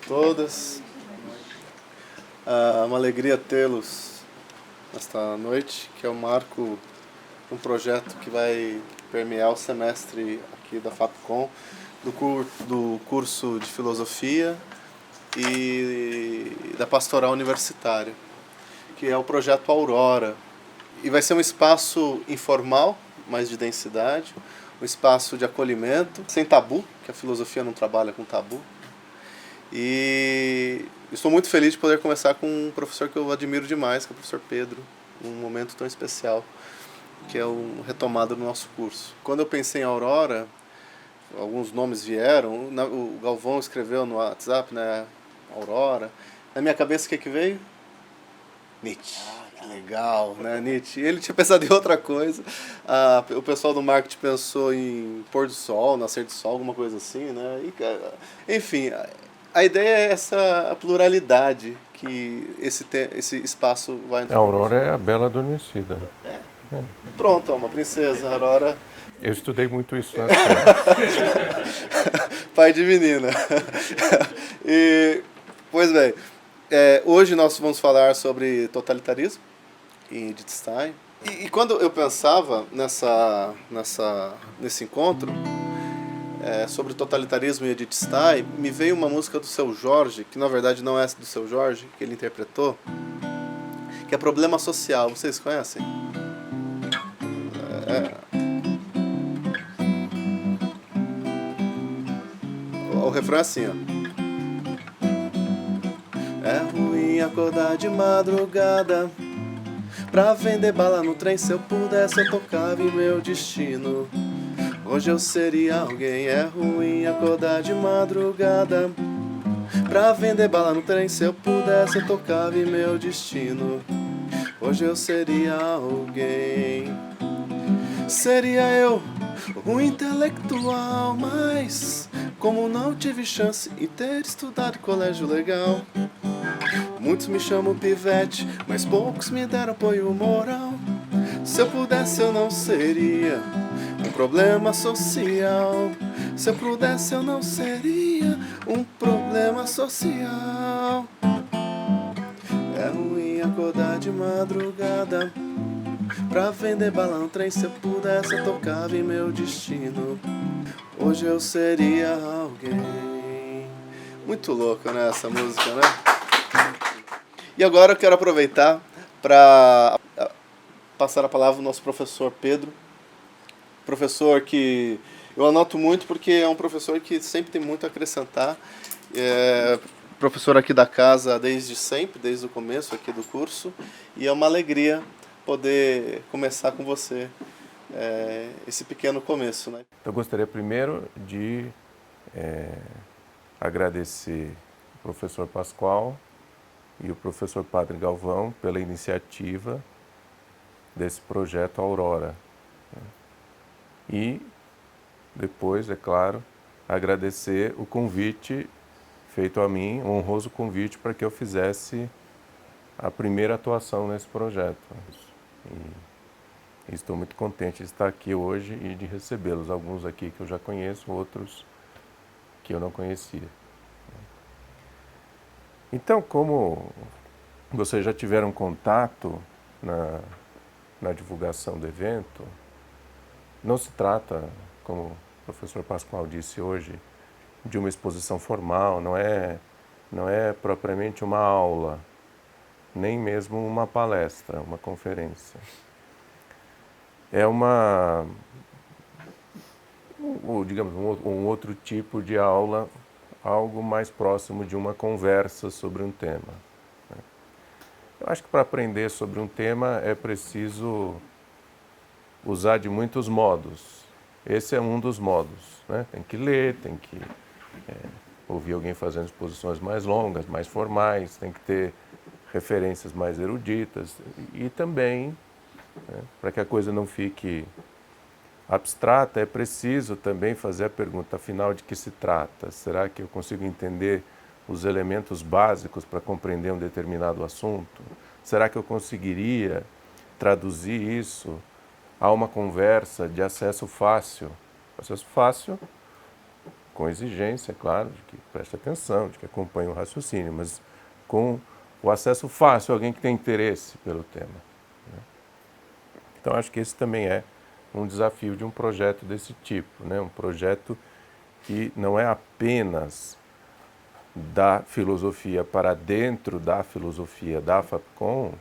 todas. É uma alegria tê-los nesta noite, que é o marco de um projeto que vai permear o semestre aqui da FAPCOM, do curso de Filosofia e da Pastoral Universitária, que é o projeto Aurora. E vai ser um espaço informal, mas de densidade, um espaço de acolhimento, sem tabu, que a filosofia não trabalha com tabu. E estou muito feliz de poder começar com um professor que eu admiro demais, que é o professor Pedro, num momento tão especial, que é um retomado do nosso curso. Quando eu pensei em Aurora, alguns nomes vieram, o Galvão escreveu no WhatsApp, né, Aurora. Na minha cabeça, o que veio? Nietzsche. Que legal, né, Nietzsche? Ele tinha pensado em outra coisa. O pessoal do marketing pensou em pôr do sol, nascer do sol, alguma coisa assim, né? Enfim, a ideia é essa pluralidade que esse espaço vai... A Aurora é a bela adormecida. Pronto, uma princesa, a Aurora... Eu estudei muito isso na escola. Pai de menina. Pois bem, hoje nós vamos falar sobre totalitarismo em Edith Stein. E quando eu pensava nesse encontro sobre totalitarismo e Edith Stein, me veio uma música do Seu Jorge, que na verdade não é do Seu Jorge, que ele interpretou, que é Problema Social. Vocês conhecem? O refrão é assim, ó. É ruim acordar de madrugada pra vender bala no trem. Se eu pudesse eu tocava em meu destino. Hoje eu seria alguém. É ruim acordar de madrugada pra vender bala no trem. Se eu pudesse eu tocava em meu destino. Hoje eu seria alguém. Seria eu um intelectual, mas como não tive chance em ter estudado em colégio legal, muitos me chamam pivete, mas poucos me deram apoio moral. Se eu pudesse eu não seria um problema social. Se eu pudesse eu não seria um problema social. É ruim acordar de madrugada pra vender bala no trem. Se eu pudesse eu tocava em meu destino. Hoje eu seria alguém. Muito louco, né, essa música, né? E agora eu quero aproveitar para passar a palavra ao nosso professor Pedro. Professor que eu anoto muito porque é um professor que sempre tem muito a acrescentar. Professor aqui da casa desde sempre, desde o começo aqui do curso. E é uma alegria poder começar com você esse pequeno começo, né? Eu gostaria primeiro de agradecer o professor Pascoal e o professor Padre Galvão pela iniciativa desse projeto Aurora. E depois, é claro, agradecer o convite feito a mim, um honroso convite para que eu fizesse a primeira atuação nesse projeto. E estou muito contente de estar aqui hoje e de recebê-los. Alguns aqui que eu já conheço, outros que eu não conhecia. Então, como vocês já tiveram contato na divulgação do evento, não se trata, como o professor Pascoal disse hoje, de uma exposição formal, não é propriamente uma aula, nem mesmo uma palestra, uma conferência. É digamos, um outro tipo de aula, algo mais próximo de uma conversa sobre um tema. Eu acho que para aprender sobre um tema é preciso usar de muitos modos. Esse é um dos modos, né? Tem que ler, tem que ouvir alguém fazendo exposições mais longas, mais formais, tem que ter referências mais eruditas e também, para que a coisa não fique abstrata, é preciso também fazer a pergunta, afinal, de que se trata? Será que eu consigo entender os elementos básicos para compreender um determinado assunto? Será que eu conseguiria traduzir isso a uma conversa de acesso fácil? Acesso fácil com exigência, claro, de que preste atenção, de que acompanhe o raciocínio, mas com o acesso fácil a alguém que tem interesse pelo tema. Né? Então, acho que esse também é um desafio de um projeto desse tipo, né? Um projeto que não é apenas da filosofia para dentro da filosofia da FAPCOM,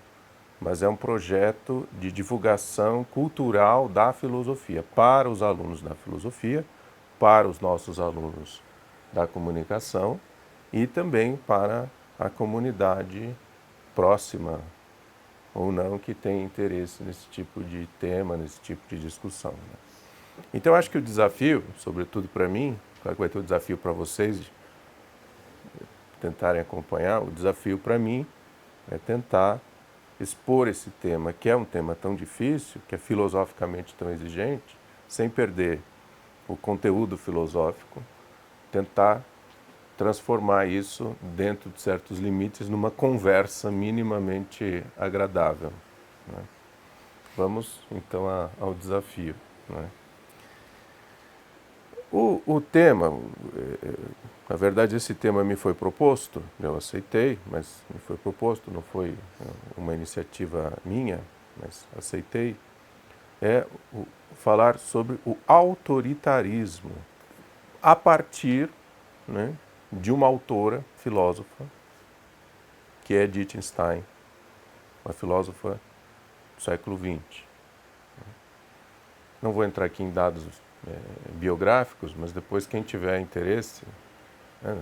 mas é um projeto de divulgação cultural da filosofia para os alunos da filosofia, para os nossos alunos da comunicação e também para a comunidade próxima ou não que tem interesse nesse tipo de tema, nesse tipo de discussão. Né? Então, acho que o desafio, sobretudo para mim, claro que vai ter um desafio para vocês de tentarem acompanhar, o desafio para mim é tentar expor esse tema, que é um tema tão difícil, que é filosoficamente tão exigente, sem perder o conteúdo filosófico, tentar transformar isso dentro de certos limites numa conversa minimamente agradável. Né? Vamos então ao desafio. Né? O tema, na verdade esse tema me foi proposto, eu aceitei, mas me foi proposto, não foi uma iniciativa minha, mas aceitei, é falar sobre o autoritarismo a partir, né, de uma autora, filósofa, que é Edith Stein, uma filósofa do século XX. Não vou entrar aqui em dados biográficos, mas depois quem tiver interesse, né,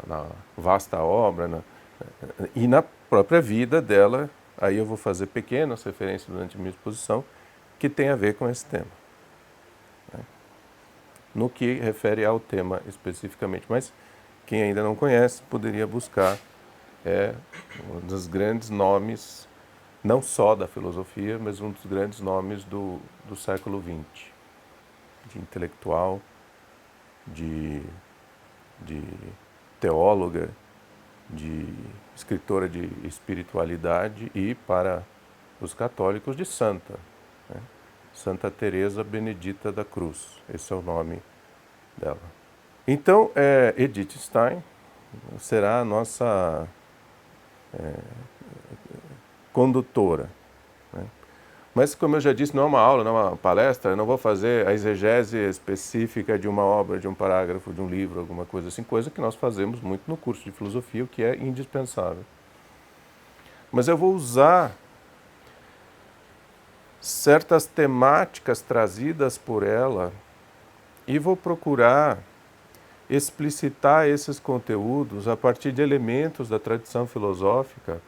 na vasta obra e na própria vida dela, aí eu vou fazer pequenas referências durante a minha exposição que tem a ver com esse tema. Né? No que refere ao tema especificamente, mas quem ainda não conhece poderia buscar um dos grandes nomes, não só da filosofia, mas um dos grandes nomes do século XX, de intelectual, de teóloga, de escritora de espiritualidade e, para os católicos, de santa. Né? Santa Teresa Benedita da Cruz, esse é o nome dela. Então, Edith Stein será a nossa condutora. Né? Mas, como eu já disse, não é uma aula, não é uma palestra, eu não vou fazer a exegese específica de uma obra, de um parágrafo, de um livro, alguma coisa assim, coisa que nós fazemos muito no curso de filosofia, o que é indispensável. Mas eu vou usar certas temáticas trazidas por ela e vou procurar explicitar esses conteúdos a partir de elementos da tradição filosófica,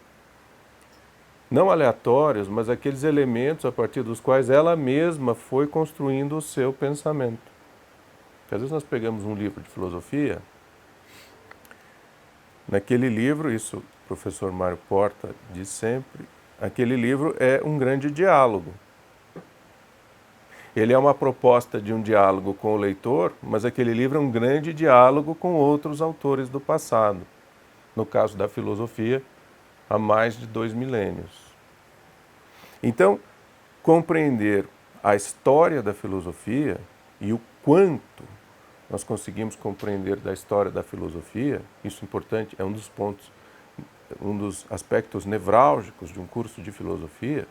não aleatórios, mas aqueles elementos a partir dos quais ela mesma foi construindo o seu pensamento. Porque às vezes nós pegamos um livro de filosofia, naquele livro, isso o professor Mário Porta diz sempre, aquele livro é um grande diálogo. Ele é uma proposta de um diálogo com o leitor, mas aquele livro é um grande diálogo com outros autores do passado. No caso da filosofia, há mais de 2 milênios. Então, compreender a história da filosofia e o quanto nós conseguimos compreender da história da filosofia, isso é importante, é um dos pontos, um dos aspectos nevrálgicos de um curso de filosofia,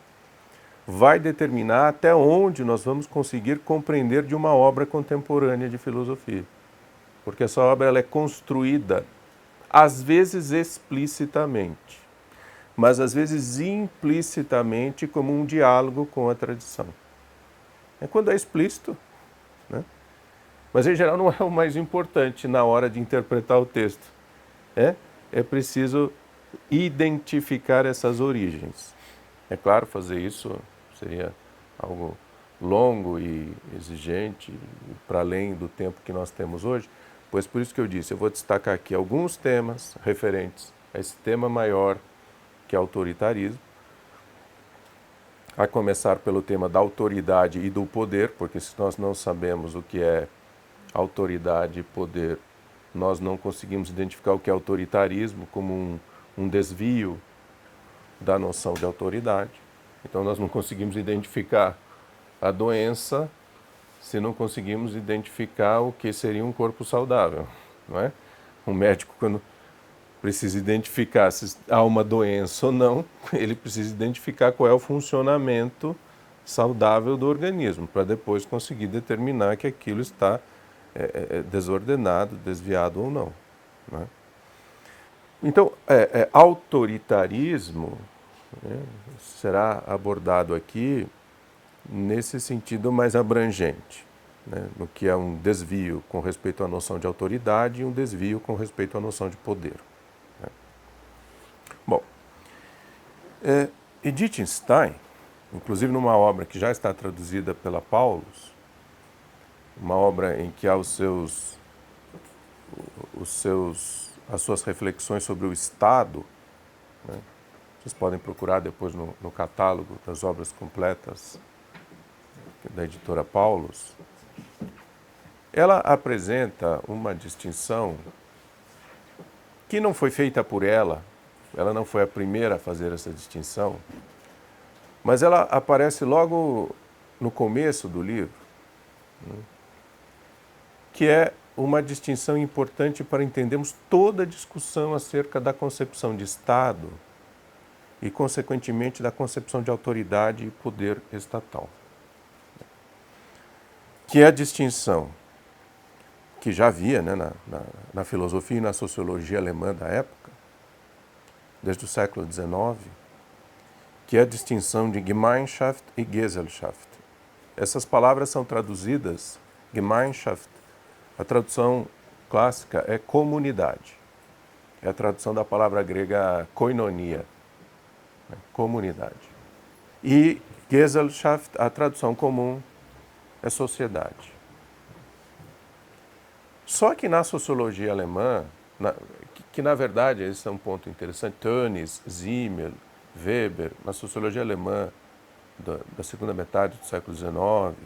vai determinar até onde nós vamos conseguir compreender de uma obra contemporânea de filosofia. Porque essa obra ela é construída, às vezes explicitamente, mas às vezes implicitamente como um diálogo com a tradição. Quando é explícito, né? Mas em geral não é o mais importante na hora de interpretar o texto. É preciso identificar essas origens. É claro, fazer isso seria algo longo e exigente, para além do tempo que nós temos hoje, pois por isso que eu disse, eu vou destacar aqui alguns temas referentes a esse tema maior, que é autoritarismo, a começar pelo tema da autoridade e do poder, porque se nós não sabemos o que é autoridade e poder, nós não conseguimos identificar o que é autoritarismo como um desvio da noção de autoridade. Então nós não conseguimos identificar a doença se não conseguimos identificar o que seria um corpo saudável, não é? Um médico, quando precisa identificar se há uma doença ou não, ele precisa identificar qual é o funcionamento saudável do organismo, para depois conseguir determinar que aquilo está desordenado, desviado ou não, não é? Então, autoritarismo, né, será abordado aqui nesse sentido mais abrangente, né, no que é um desvio com respeito à noção de autoridade e um desvio com respeito à noção de poder. Né. Bom, Edith Stein, inclusive numa obra que já está traduzida pela Paulus, uma obra em que há as suas reflexões sobre o Estado, né? Vocês podem procurar depois no catálogo das obras completas da editora Paulus. Ela apresenta uma distinção que não foi feita por ela não foi a primeira a fazer essa distinção, mas ela aparece logo no começo do livro, né? Que é uma distinção importante para entendermos toda a discussão acerca da concepção de Estado e, consequentemente, da concepção de autoridade e poder estatal. Que é a distinção que já havia, né, na filosofia e na sociologia alemã da época, desde o século XIX, que é a distinção de Gemeinschaft e Gesellschaft. Essas palavras são traduzidas, Gemeinschaft, a tradução clássica é comunidade. É a tradução da palavra grega koinonia, né, comunidade. E Gesellschaft, a tradução comum, é sociedade. Só que na sociologia alemã, que na verdade esse é um ponto interessante, Tönnies, Simmel, Weber, na sociologia alemã da segunda metade do século XIX,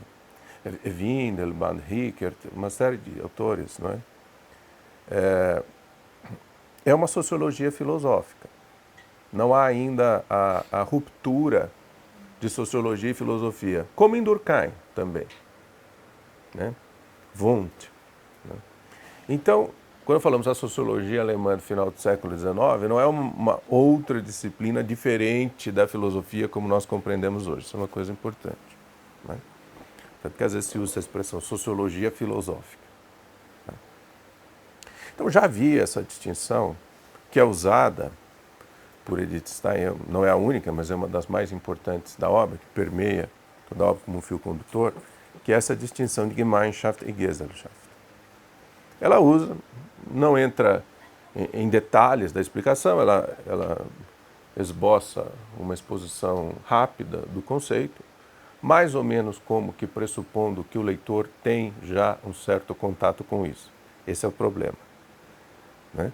Windelband, Rickert, uma série de autores, não é? É uma sociologia filosófica. Não há ainda a ruptura de sociologia e filosofia, como em Durkheim também, né? Wundt. Né? Então, quando falamos da sociologia alemã do final do século XIX, não é uma outra disciplina diferente da filosofia como nós compreendemos hoje. Isso é uma coisa importante, né? Porque às vezes se usa a expressão sociologia filosófica. Né? Então já havia essa distinção que é usada por Edith Stein, não é a única, mas é uma das mais importantes da obra, que permeia toda a obra como um fio condutor, que é essa distinção de Gemeinschaft e Gesellschaft. Ela usa, não entra em detalhes da explicação, ela esboça uma exposição rápida do conceito, mais ou menos como que pressupondo que o leitor tem já um certo contato com isso. Esse é o problema, né?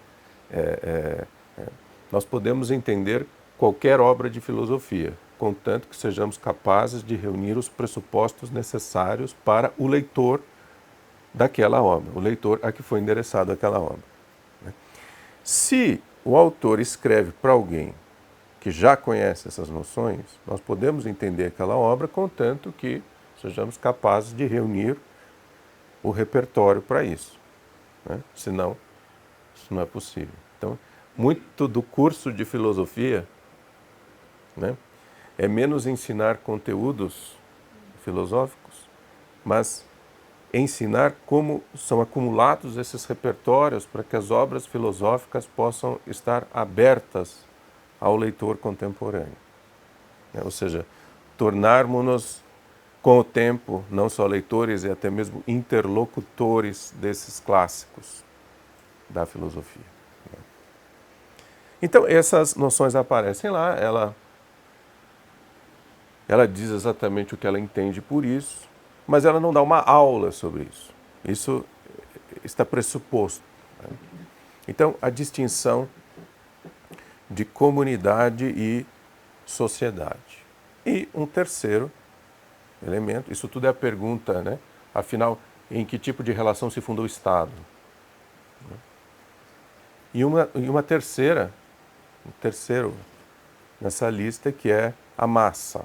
Nós podemos entender qualquer obra de filosofia, contanto que sejamos capazes de reunir os pressupostos necessários para o leitor daquela obra, o leitor a que foi endereçado aquela obra. Se o autor escreve para alguém que já conhece essas noções, nós podemos entender aquela obra, contanto que sejamos capazes de reunir o repertório para isso, né? Senão, isso não é possível. Então, muito do curso de filosofia, né, é menos ensinar conteúdos filosóficos, mas ensinar como são acumulados esses repertórios para que as obras filosóficas possam estar abertas ao leitor contemporâneo. Ou seja, tornarmos-nos, com o tempo, não só leitores e até mesmo interlocutores desses clássicos da filosofia. Então, essas noções aparecem lá, ela diz exatamente o que ela entende por isso, mas ela não dá uma aula sobre isso. Isso está pressuposto, né? Então, a distinção de comunidade e sociedade. E um terceiro elemento, isso tudo é a pergunta, né? Afinal, em que tipo de relação se funda o Estado? E uma terceira, um terceiro nessa lista, que é a massa,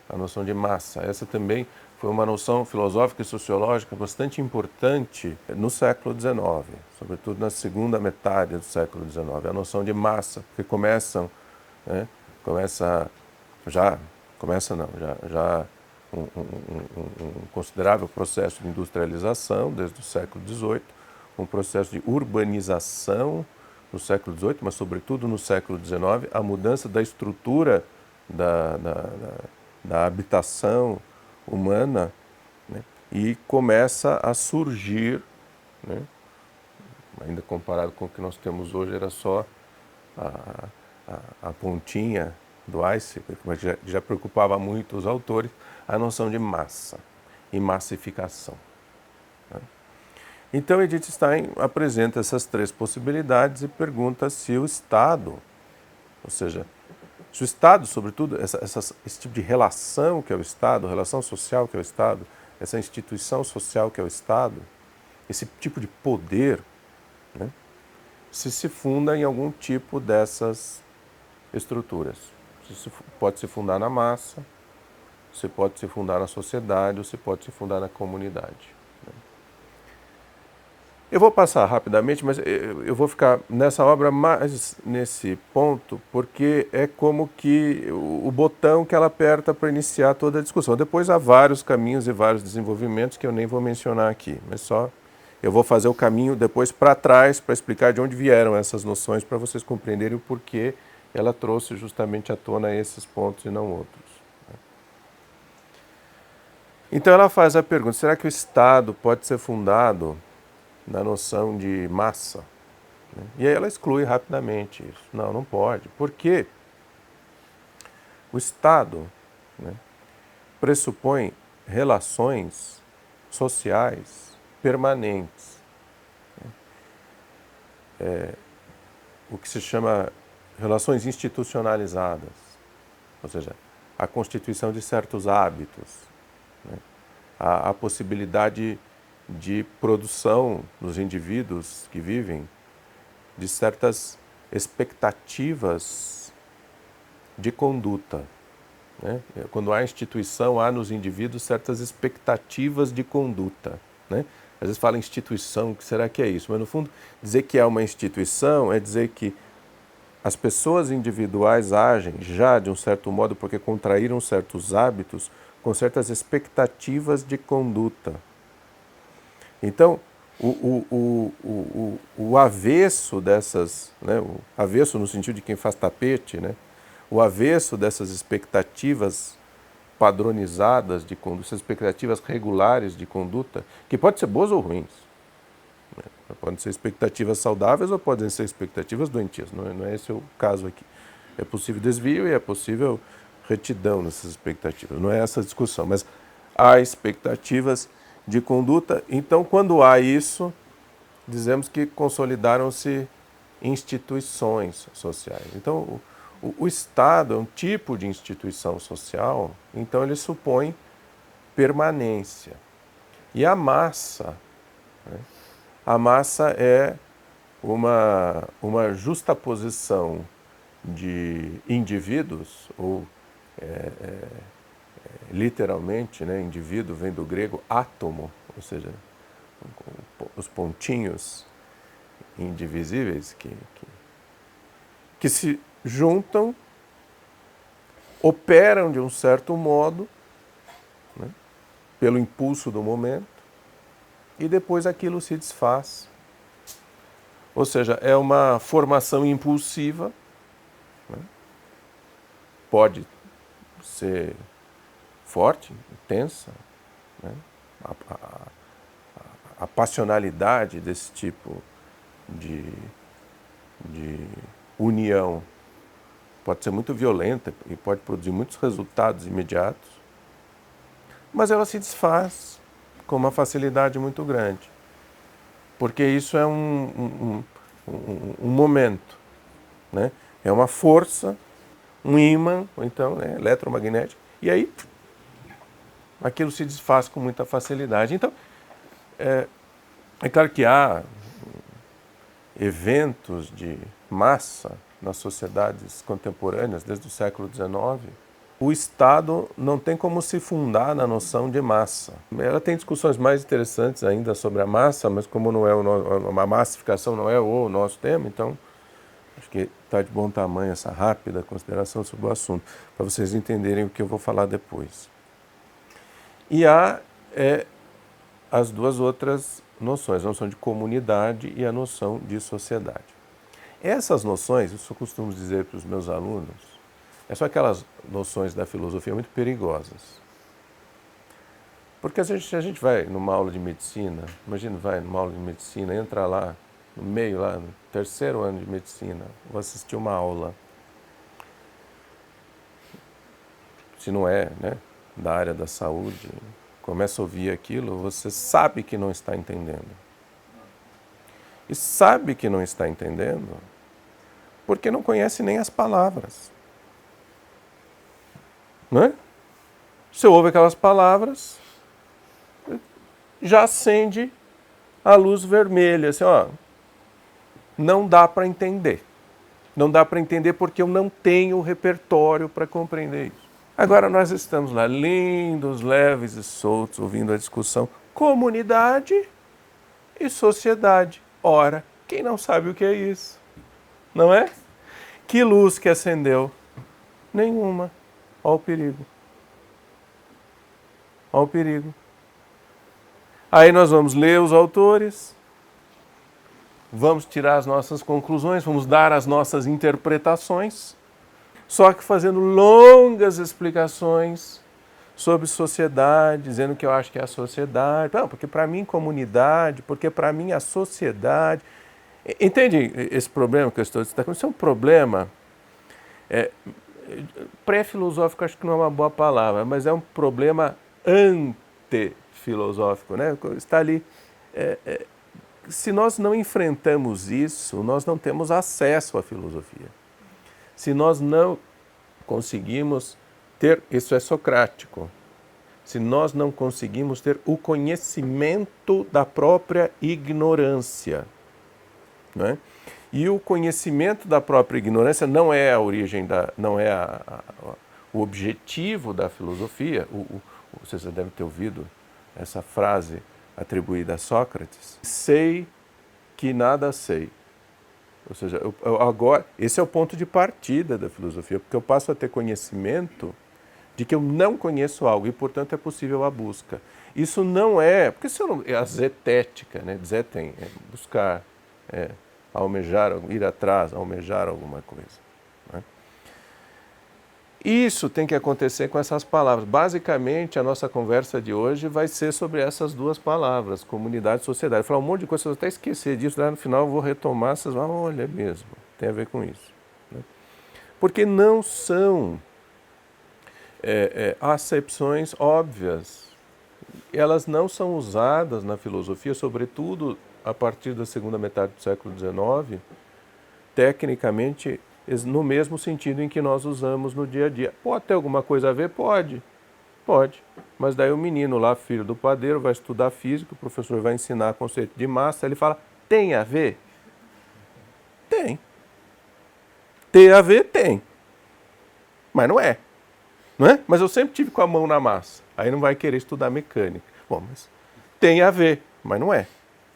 a noção de massa. Essa também foi uma noção filosófica e sociológica bastante importante no século XIX, sobretudo na segunda metade do século XIX, a noção de massa, porque já um considerável processo de industrialização desde o século XVIII, um processo de urbanização no século XVIII, mas sobretudo no século XIX, a mudança da estrutura da habitação humana, né? E começa a surgir, né? Ainda comparado com o que nós temos hoje, era só a pontinha do iceberg, mas já preocupava muito os autores, a noção de massa e massificação, né? Então Edith Stein apresenta essas três possibilidades e pergunta se o Estado, ou seja, se o Estado, sobretudo, esse tipo de relação que é o Estado, relação social que é o Estado, essa instituição social que é o Estado, esse tipo de poder, né, se funda em algum tipo dessas estruturas. Pode se fundar na massa, se pode se fundar na sociedade, ou se pode se fundar na comunidade. Eu vou passar rapidamente, mas eu vou ficar nessa obra mais nesse ponto, porque é como que o botão que ela aperta para iniciar toda a discussão. Depois há vários caminhos e vários desenvolvimentos que eu nem vou mencionar aqui, mas só eu vou fazer o caminho depois para trás para explicar de onde vieram essas noções, para vocês compreenderem o porquê ela trouxe justamente à tona esses pontos e não outros. Então ela faz a pergunta, será que o Estado pode ser fundado na noção de massa? E aí ela exclui rapidamente isso. Não, não pode. Porque o Estado, né, pressupõe relações sociais permanentes. O que se chama relações institucionalizadas. Ou seja, a constituição de certos hábitos, né, a possibilidade de produção nos indivíduos que vivem de certas expectativas de conduta, né? Quando há instituição, há nos indivíduos certas expectativas de conduta, né? Às vezes fala instituição, o que será que é isso? Mas no fundo, dizer que é uma instituição é dizer que as pessoas individuais agem já de um certo modo porque contraíram certos hábitos com certas expectativas de conduta. Então, o avesso dessas, né, o avesso no sentido de quem faz tapete, né, o avesso dessas expectativas padronizadas de conduta, essas expectativas regulares de conduta, que podem ser boas ou ruins, né, podem ser expectativas saudáveis ou podem ser expectativas doentias, não é esse o caso aqui. É possível desvio e é possível retidão nessas expectativas, não é essa a discussão, mas há expectativas de conduta. Então, quando há isso, dizemos que consolidaram-se instituições sociais. Então, o Estado é um tipo de instituição social, então ele supõe permanência. E a massa, né, a massa é uma justaposição de indivíduos, ou literalmente, né, indivíduo vem do grego átomo, ou seja, os pontinhos indivisíveis que se juntam, operam de um certo modo, né, pelo impulso do momento, e depois aquilo se desfaz. Ou seja, é uma formação impulsiva, né, pode ser forte, intensa, né? A passionalidade desse tipo de união pode ser muito violenta e pode produzir muitos resultados imediatos, mas ela se desfaz com uma facilidade muito grande, porque isso é um momento, né? É uma força, um ímã, ou então, né, eletromagnético, e aí aquilo se desfaz com muita facilidade. Então, é claro que há eventos de massa nas sociedades contemporâneas, desde o século XIX, o Estado não tem como se fundar na noção de massa. Ela tem discussões mais interessantes ainda sobre a massa, mas como não é a massificação não é o nosso tema, então acho que está de bom tamanho essa rápida consideração sobre o assunto, para vocês entenderem o que eu vou falar depois. E há as duas outras noções, a noção de comunidade e a noção de sociedade. Essas noções, isso eu costumo dizer para os meus alunos, são aquelas noções da filosofia muito perigosas. Porque se a gente vai numa aula de medicina, imagina, vai numa aula de medicina, entra lá, no meio, lá no terceiro ano de medicina, vou assistir uma aula. Se não é, né, da área da saúde, começa a ouvir aquilo, você sabe que não está entendendo. E sabe que não está entendendo porque não conhece nem as palavras. Não é? Você ouve aquelas palavras, já acende a luz vermelha, assim, ó, não dá para entender. Não dá para entender porque eu não tenho repertório para compreender isso. Agora nós estamos lá, lindos, leves e soltos, ouvindo a discussão comunidade e sociedade. Ora, quem não sabe o que é isso? Não é? Que luz que acendeu? Nenhuma. Olha o perigo. Olha o perigo. Aí nós vamos ler os autores, vamos tirar as nossas conclusões, vamos dar as nossas interpretações, só que fazendo longas explicações sobre sociedade, dizendo que eu acho que é a sociedade, não, porque para mim comunidade, porque para mim a sociedade. Entende esse problema que eu estou destacando? Isso é um problema pré-filosófico, acho que não é uma boa palavra, mas é um problema antefilosófico, né? Está ali. Se nós não enfrentamos isso, nós não temos acesso à filosofia. Se nós não conseguimos ter, isso é socrático, se nós não conseguimos ter o conhecimento da própria ignorância, não é? E o conhecimento da própria ignorância não é a origem não é o objetivo da filosofia. Vocês já devem ter ouvido essa frase atribuída a Sócrates: sei que nada sei. Ou seja, agora, esse é o ponto de partida da filosofia, porque eu passo a ter conhecimento de que eu não conheço algo e, portanto, é possível a busca. Isso não é, porque isso não, é a zetética, né? Zetem, é buscar, almejar, ir atrás, almejar alguma coisa. Né? Isso tem que acontecer com essas palavras. Basicamente, a nossa conversa de hoje vai ser sobre essas duas palavras, comunidade e sociedade. Eu vou falar um monte de coisa, se eu até esquecer disso, lá no final eu vou retomar, vocês vão, olha mesmo, tem a ver com isso. Né? Porque não são acepções óbvias. Elas não são usadas na filosofia, sobretudo a partir da segunda metade do século XIX, tecnicamente, no mesmo sentido em que nós usamos no dia a dia. Pode ter alguma coisa a ver? Pode. Pode. Mas daí o menino lá, filho do padeiro, vai estudar física, o professor vai ensinar conceito de massa, ele fala, tem a ver? Tem. Tem a ver? Tem. Mas não é. Não é? Mas eu sempre tive com a mão na massa. Aí não vai querer estudar mecânica. Bom, mas tem a ver, mas não é.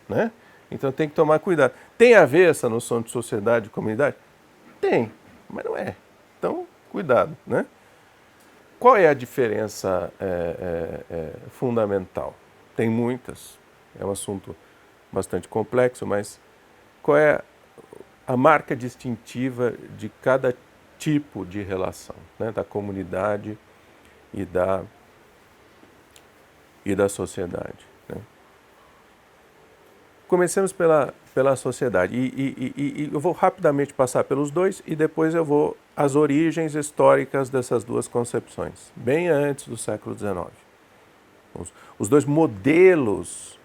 Né? Então tem que tomar cuidado. Tem a ver essa noção de sociedade e comunidade? Tem, mas não é. Então, cuidado. Né? Qual é a diferença fundamental? Tem muitas. É um assunto bastante complexo, mas qual é a marca distintiva de cada tipo de relação, né, da comunidade e da sociedade. Né? Comecemos pela sociedade e eu vou rapidamente passar pelos dois e depois eu vou às origens históricas dessas duas concepções, bem antes do século XIX. Os dois modelos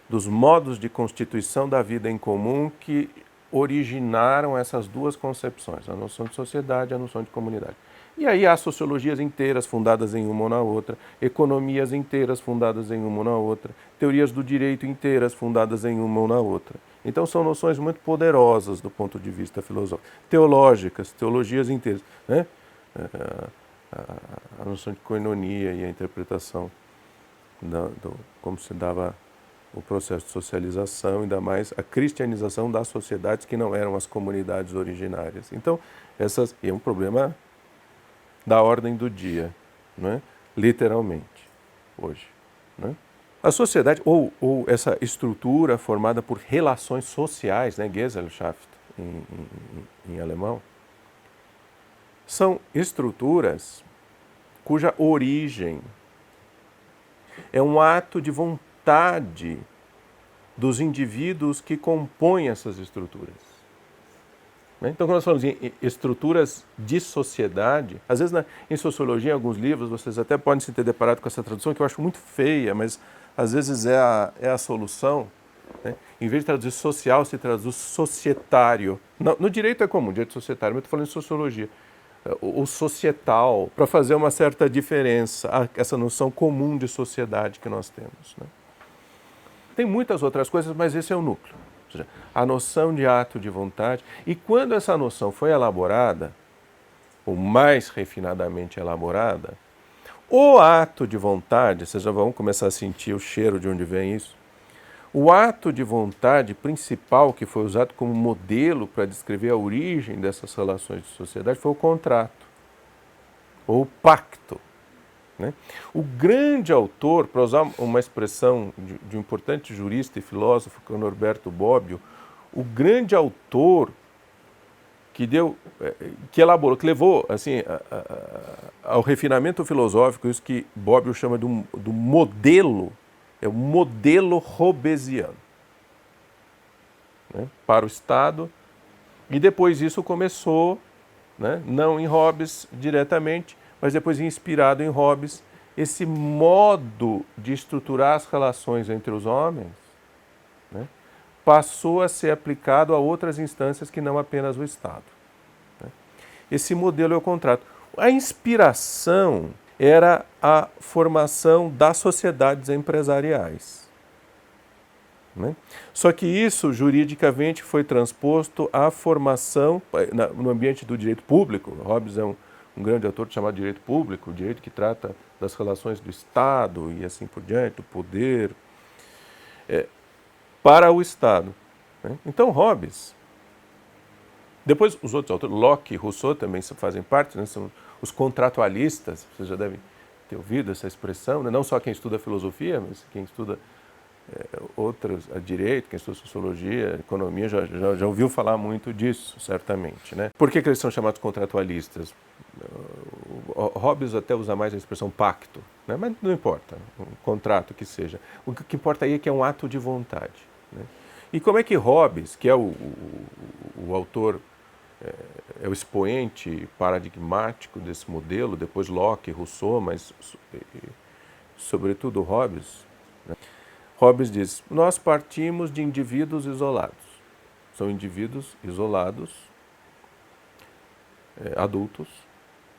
dos modos de constituição da vida em comum que originaram essas duas concepções, a noção de sociedade e a noção de comunidade. E aí há sociologias inteiras fundadas em uma ou na outra, economias inteiras fundadas em uma ou na outra, teorias do direito inteiras fundadas em uma ou na outra. Então são noções muito poderosas do ponto de vista filosófico. Teológicas, teologias inteiras. Né? a noção de koinonia e a interpretação como se dava o processo de socialização, ainda mais a cristianização das sociedades que não eram as comunidades originárias. Então, é um problema da ordem do dia, né? Literalmente, hoje. Né? A sociedade, ou essa estrutura formada por relações sociais, né? Gesellschaft em alemão, são estruturas cuja origem é um ato de vontade dos indivíduos que compõem essas estruturas. Então, quando nós falamos em estruturas de sociedade, às vezes em sociologia, em alguns livros, vocês até podem se ter deparado com essa tradução, que eu acho muito feia, mas às vezes é a solução. Né? Em vez de traduzir social, se traduz societário. No direito é comum, direito societário, mas eu estou falando em sociologia. O societal, para fazer uma certa diferença, essa noção comum de sociedade que nós temos. Né? Tem muitas outras coisas, mas esse é o núcleo. Ou seja, a noção de ato de vontade. E quando essa noção foi elaborada, ou mais refinadamente elaborada, o ato de vontade, vocês já vão começar a sentir o cheiro de onde vem isso, o ato de vontade principal que foi usado como modelo para descrever a origem dessas relações de sociedade foi o contrato, ou o pacto. Né? O grande autor, para usar uma expressão de um importante jurista e filósofo, que é o Norberto Bobbio, o grande autor que elaborou, que levou assim, ao refinamento filosófico, isso que Bobbio chama do modelo, é o modelo hobbesiano, né, para o Estado, e depois isso começou, né, não em Hobbes diretamente, mas depois inspirado em Hobbes, esse modo de estruturar as relações entre os homens, né, passou a ser aplicado a outras instâncias que não apenas o Estado. Né. Esse modelo é o contrato. A inspiração era a formação das sociedades empresariais. Né? Só que isso, juridicamente, foi transposto à formação no ambiente do direito público. Hobbes é um grande autor chamado direito público, o direito que trata das relações do Estado e assim por diante, do poder, para o Estado. Né? Então, Hobbes, depois os outros autores, Locke e Rousseau também fazem parte, né? São os contratualistas, vocês já devem ter ouvido essa expressão, né? Não só quem estuda filosofia, mas quem estuda outros, a direito, quem estuda sociologia, economia, já ouviu falar muito disso, certamente. Né? Por que eles são chamados contratualistas? Hobbes até usa mais a expressão pacto, né? Mas não importa, um contrato que seja. O que importa aí é que é um ato de vontade. Né? E como é que Hobbes, que é o autor, é o expoente paradigmático desse modelo, depois Locke, Rousseau, mas sobretudo Hobbes, né? Hobbes diz, nós partimos de indivíduos isolados. São indivíduos isolados, adultos,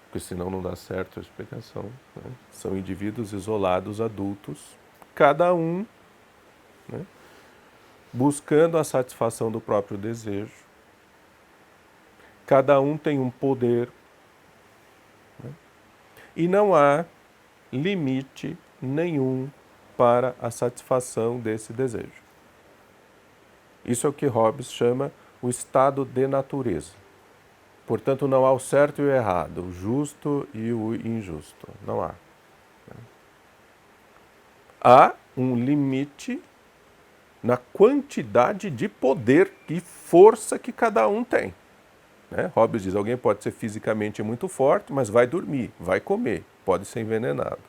porque senão não dá certo a explicação. Né? São indivíduos isolados, adultos, cada um, né, buscando a satisfação do próprio desejo. Cada um tem um poder. Né? E não há limite nenhum para a satisfação desse desejo. Isso é o que Hobbes chama o estado de natureza. Portanto, não há o certo e o errado, o justo e o injusto. Não há. Há um limite na quantidade de poder e força que cada um tem. Né? Hobbes diz, alguém pode ser fisicamente muito forte, mas vai dormir, vai comer, pode ser envenenado.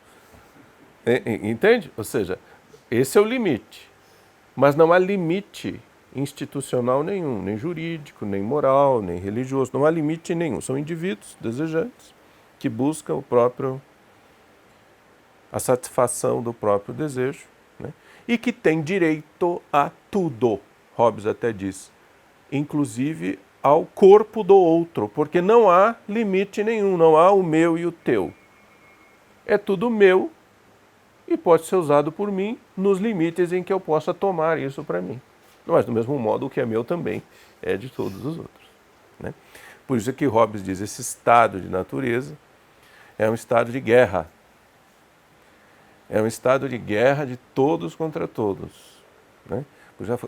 Entende? Ou seja, esse é o limite. Mas não há limite institucional nenhum, nem jurídico, nem moral, nem religioso. Não há limite nenhum. São indivíduos desejantes que buscam a satisfação do próprio desejo, né? E que têm direito a tudo. Hobbes até diz, inclusive ao corpo do outro, porque não há limite nenhum, não há o meu e o teu. É tudo meu e pode ser usado por mim nos limites em que eu possa tomar isso para mim. Mas, do mesmo modo, o que é meu também é de todos os outros. Né? Por isso é que Hobbes diz, esse estado de natureza É um estado de guerra. É um estado de guerra de todos contra todos, né?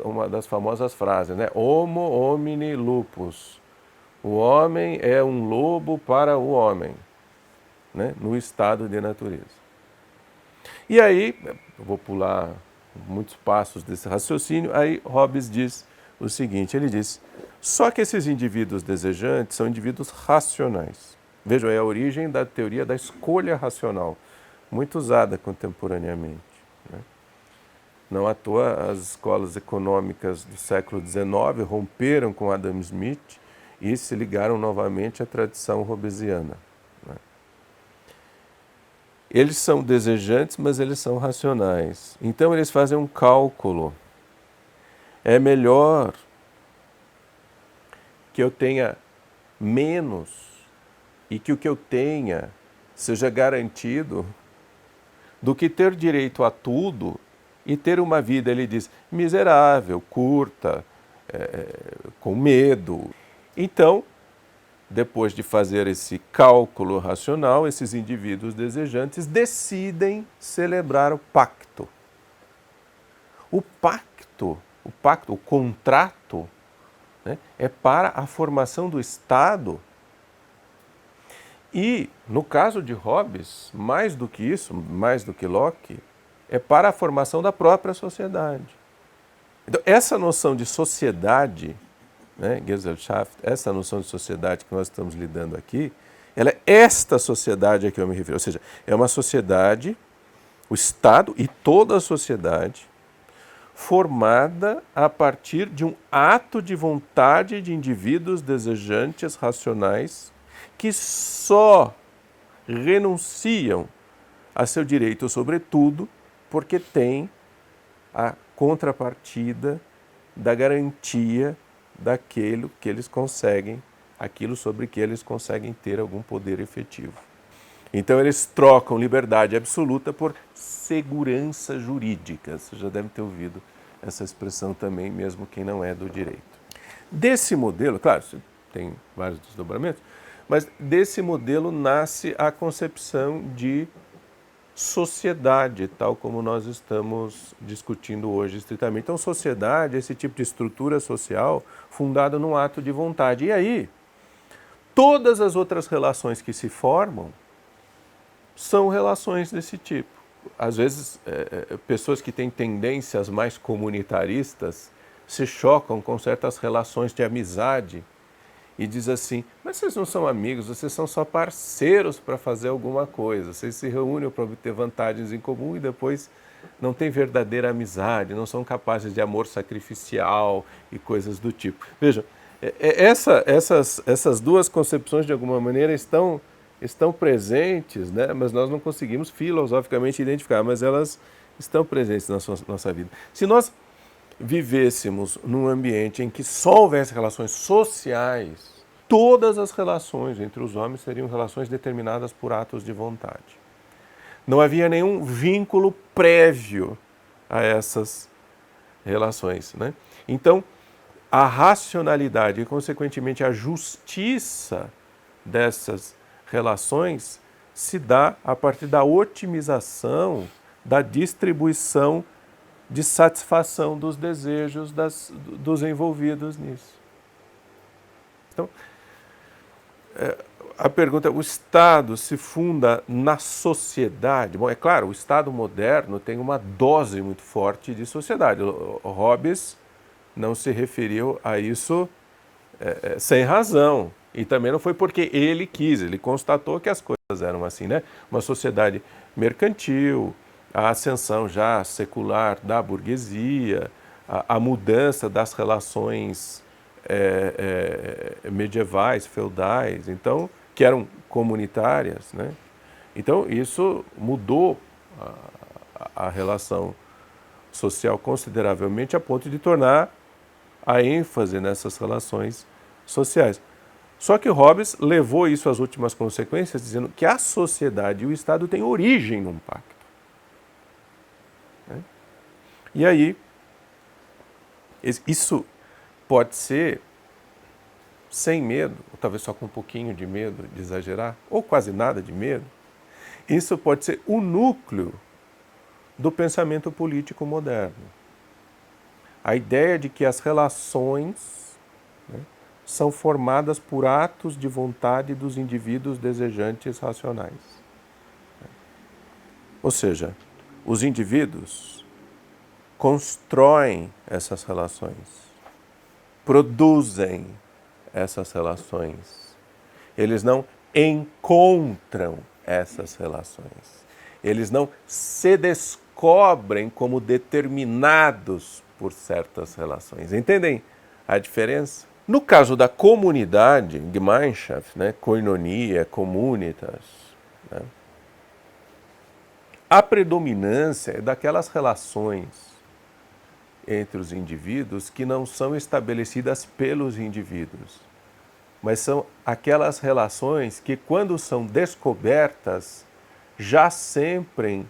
Uma das famosas frases, né? Homo homini lupus. O homem é um lobo para o homem, né? No estado de natureza. E aí, eu vou pular muitos passos desse raciocínio, aí Hobbes diz o seguinte, ele diz, só que esses indivíduos desejantes são indivíduos racionais. Vejam, é a origem da teoria da escolha racional, muito usada contemporaneamente, né? Não à toa as escolas econômicas do século XIX romperam com Adam Smith e se ligaram novamente à tradição hobbesiana, né? Eles são desejantes, mas eles são racionais. Então eles fazem um cálculo. É melhor que eu tenha menos e que o que eu tenha seja garantido do que ter direito a tudo e ter uma vida, ele diz, miserável, curta, com medo. Então, depois de fazer esse cálculo racional, esses indivíduos desejantes decidem celebrar o pacto. O pacto, o contrato, né, é para a formação do Estado. E, no caso de Hobbes, mais do que isso, mais do que Locke, é para a formação da própria sociedade. Então, essa noção de sociedade, né, Gesellschaft, essa noção de sociedade que nós estamos lidando aqui, ela é esta sociedade a que eu me refiro. Ou seja, é uma sociedade, o Estado e toda a sociedade, formada a partir de um ato de vontade de indivíduos desejantes, racionais, que só renunciam a seu direito sobre tudo porque têm a contrapartida da garantia daquilo que eles conseguem, aquilo sobre que eles conseguem ter algum poder efetivo. Então eles trocam liberdade absoluta por segurança jurídica. Você já deve ter ouvido essa expressão também, mesmo quem não é do direito. Desse modelo, claro, tem vários desdobramentos, mas desse modelo nasce a concepção de sociedade, tal como nós estamos discutindo hoje estritamente. Então, sociedade é esse tipo de estrutura social fundada num ato de vontade. E aí, todas as outras relações que se formam são relações desse tipo. Às vezes, pessoas que têm tendências mais comunitaristas se chocam com certas relações de amizade e diz assim, mas vocês não são amigos, vocês são só parceiros para fazer alguma coisa. Vocês se reúnem para obter vantagens em comum e depois não tem verdadeira amizade, não são capazes de amor sacrificial e coisas do tipo. Vejam, essas duas concepções de alguma maneira estão presentes, né? Mas nós não conseguimos filosoficamente identificar, mas elas estão presentes na nossa vida. Se nós vivêssemos num ambiente em que só houvesse relações sociais, todas as relações entre os homens seriam relações determinadas por atos de vontade. Não havia nenhum vínculo prévio a essas relações, né? Então, a racionalidade e, consequentemente, a justiça dessas relações se dá a partir da otimização da distribuição de satisfação dos desejos dos envolvidos nisso. Então, a pergunta é, o Estado se funda na sociedade? Bom, é claro, o Estado moderno tem uma dose muito forte de sociedade. O Hobbes não se referiu a isso sem razão. E também não foi porque ele quis, ele constatou que as coisas eram assim, né? Uma sociedade mercantil, a ascensão já secular da burguesia, a mudança das relações medievais, feudais, então, que eram comunitárias, né? Então, isso mudou a relação social consideravelmente a ponto de tornar a ênfase nessas relações sociais. Só que Hobbes levou isso às últimas consequências, dizendo que a sociedade e o Estado têm origem num pacto. E aí, isso pode ser sem medo, ou talvez só com um pouquinho de medo de exagerar, ou quase nada de medo, Isso pode ser o núcleo do pensamento político moderno. A ideia de que as relações, né, são formadas por atos de vontade dos indivíduos desejantes racionais. Ou seja, os indivíduos constroem essas relações, produzem essas relações. Eles não encontram essas relações. Eles não se descobrem como determinados por certas relações. Entendem a diferença? No caso da comunidade, Gemeinschaft, né, koinonia, communitas, né, a predominância é daquelas relações entre os indivíduos que não são estabelecidas pelos indivíduos, mas são aquelas relações que, quando são descobertas, já sempre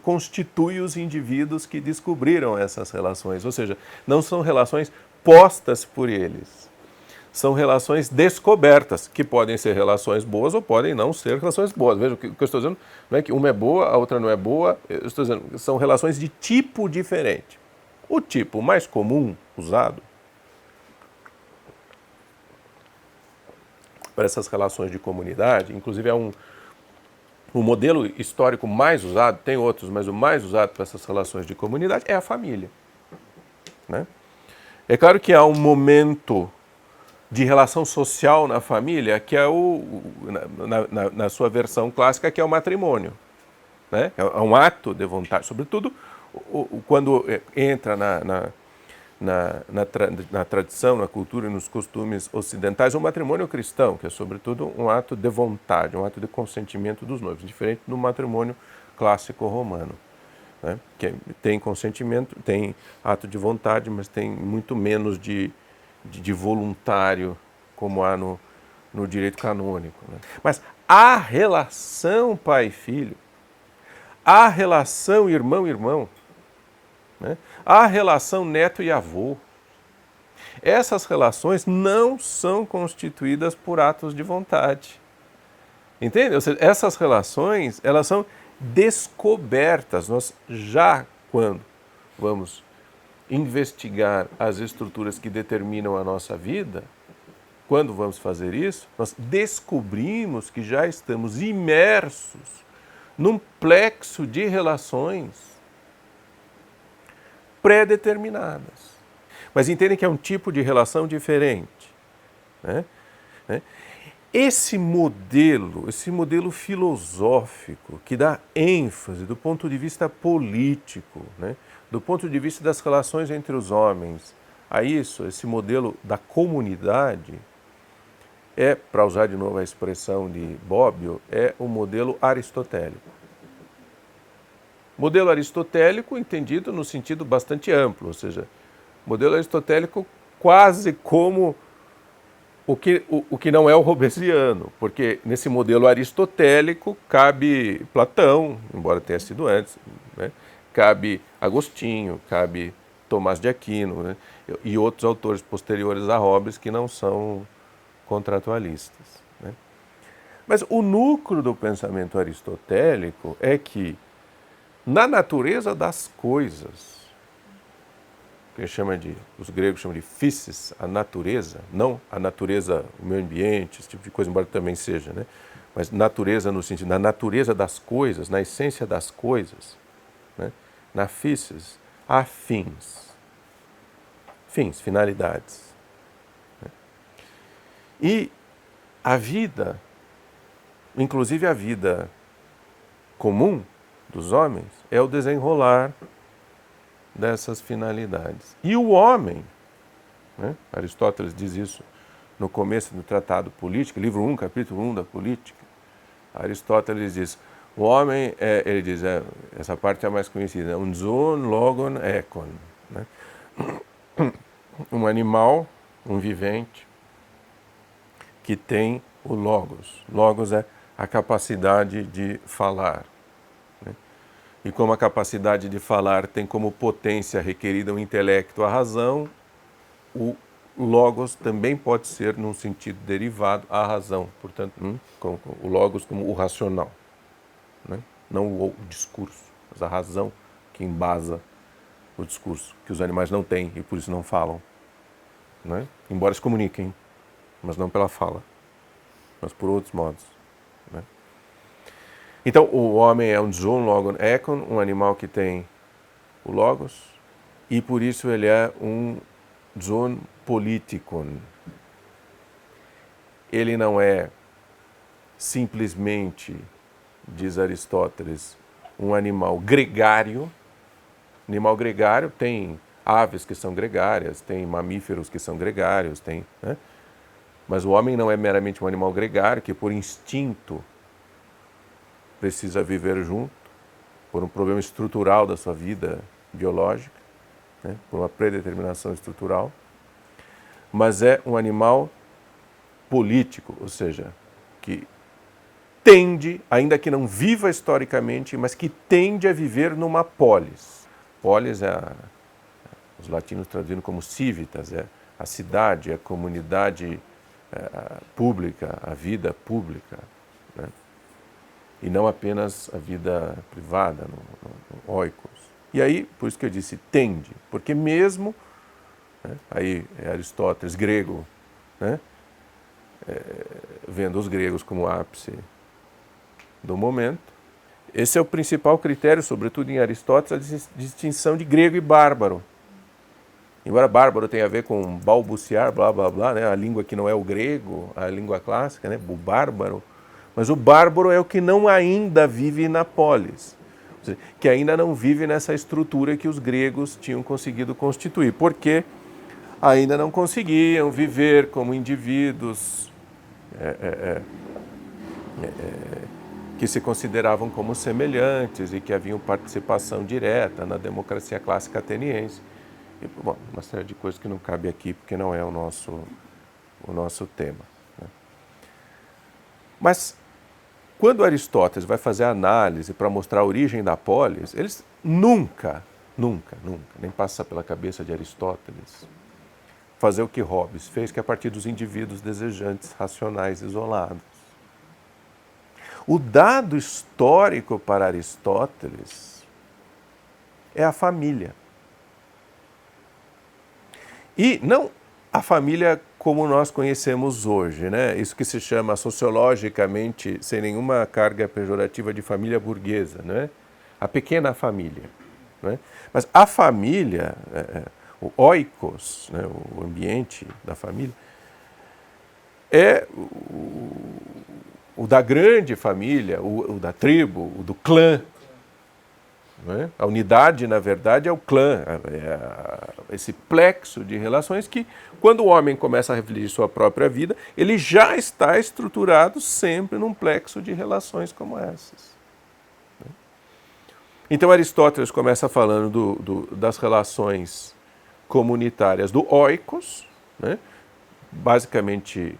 constituem os indivíduos que descobriram essas relações. Ou seja, não são relações postas por eles. São relações descobertas, que podem ser relações boas ou podem não ser relações boas. Veja, o que eu estou dizendo não é que uma é boa, a outra não é boa. Eu estou dizendo que são relações de tipo diferente. O tipo mais comum usado para essas relações de comunidade, inclusive é o modelo histórico mais usado, tem outros, mas o mais usado para essas relações de comunidade é a família, né? É claro que há um momento de relação social na família que é na sua versão clássica, que é o matrimônio, né? É um ato de vontade, sobretudo quando entra na tradição, na cultura e nos costumes ocidentais, o matrimônio cristão, que é sobretudo um ato de vontade, um ato de consentimento dos noivos, diferente do matrimônio clássico romano, né? Que tem consentimento, tem ato de vontade, mas tem muito menos de voluntário, como há no direito canônico, né? Mas a relação pai e filho, a relação irmão-irmão, né? A relação neto e avô, essas relações não são constituídas por atos de vontade. Entende? Ou seja, essas relações, elas são descobertas. Nós já, quando vamos investigar as estruturas que determinam a nossa vida, quando vamos fazer isso, nós descobrimos que já estamos imersos num plexo de relações pré-determinadas. Mas entendem que é um tipo de relação diferente, né? Esse modelo filosófico que dá ênfase do ponto de vista político, né, do ponto de vista das relações entre os homens, a isso, esse modelo da comunidade, para usar de novo a expressão de Bobbio, é o modelo aristotélico. Modelo aristotélico entendido no sentido bastante amplo, ou seja, modelo aristotélico quase como o que não é o hobbesiano, porque nesse modelo aristotélico cabe Platão, embora tenha sido antes, né? Cabe Agostinho, cabe Tomás de Aquino, né? E outros autores posteriores a Hobbes que não são contratualistas, né? Mas o núcleo do pensamento aristotélico é que, na natureza das coisas, que os gregos chamam de physis, a natureza, não a natureza, o meio ambiente, esse tipo de coisa, embora também seja, né? Mas natureza no sentido da natureza das coisas, na essência das coisas, né? Na physis, há fins, finalidades, né? E a vida, inclusive a vida comum dos homens, é o desenrolar dessas finalidades. E o homem, né? Aristóteles diz isso no começo do Tratado Político, livro 1, capítulo 1 da Política. Aristóteles diz, o homem, ele diz, essa parte é a mais conhecida, um zoon logon ekon, né? Um animal, um vivente, que tem o logos. Logos é a capacidade de falar. E como a capacidade de falar tem como potência requerida o intelecto, a razão, o logos também pode ser, num sentido derivado, a razão. Portanto, o logos como o racional. né? Não o discurso, mas a razão que embasa o discurso, que os animais não têm e por isso não falam, né? Embora se comuniquem, mas não pela fala, mas por outros modos, né? Então, o homem é um zoon logon ekon, um animal que tem o logos, e por isso ele é um zoon politikon. Ele não é simplesmente, diz Aristóteles, um animal gregário. Animal gregário tem aves que são gregárias, tem mamíferos que são gregários, tem, né? Mas o homem não é meramente um animal gregário que por instinto precisa viver junto, por um problema estrutural da sua vida biológica, né? Por uma predeterminação estrutural, mas é um animal político, ou seja, que tende, ainda que não viva historicamente, mas que tende a viver numa polis. Polis os latinos traduzindo como civitas, é a cidade, a comunidade pública, a vida pública, né? E não apenas a vida privada, no oikos. E aí, por isso que eu disse tende, porque mesmo, né, aí é Aristóteles, grego, né, vendo os gregos como ápice do momento, esse é o principal critério, sobretudo em Aristóteles, a distinção de grego e bárbaro. Embora bárbaro tenha a ver com balbuciar, blá, blá, blá, né, a língua que não é o grego, a língua clássica, né, o bárbaro, mas o bárbaro é o que não ainda vive na polis, que ainda não vive nessa estrutura que os gregos tinham conseguido constituir, porque ainda não conseguiam viver como indivíduos que se consideravam como semelhantes e que haviam participação direta na democracia clássica ateniense. E, bom, uma série de coisas que não cabe aqui porque não é o nosso tema, né? Mas quando Aristóteles vai fazer a análise para mostrar a origem da polis, eles nunca, nem passa pela cabeça de Aristóteles fazer o que Hobbes fez, que é a partir dos indivíduos desejantes, racionais, isolados. O dado histórico para Aristóteles é a família. E não a família como nós conhecemos hoje, né? Isso que se chama sociologicamente, sem nenhuma carga pejorativa, de família burguesa, né? A pequena família, né? Mas a família, o oikos, né? O ambiente da família, é o da grande família, o da tribo, o do clã. Né? A unidade, na verdade, é o clã, esse plexo de relações que, quando o homem começa a refletir sua própria vida, ele já está estruturado sempre num plexo de relações como essas. Então, Aristóteles começa falando das relações comunitárias do oikos, né? Basicamente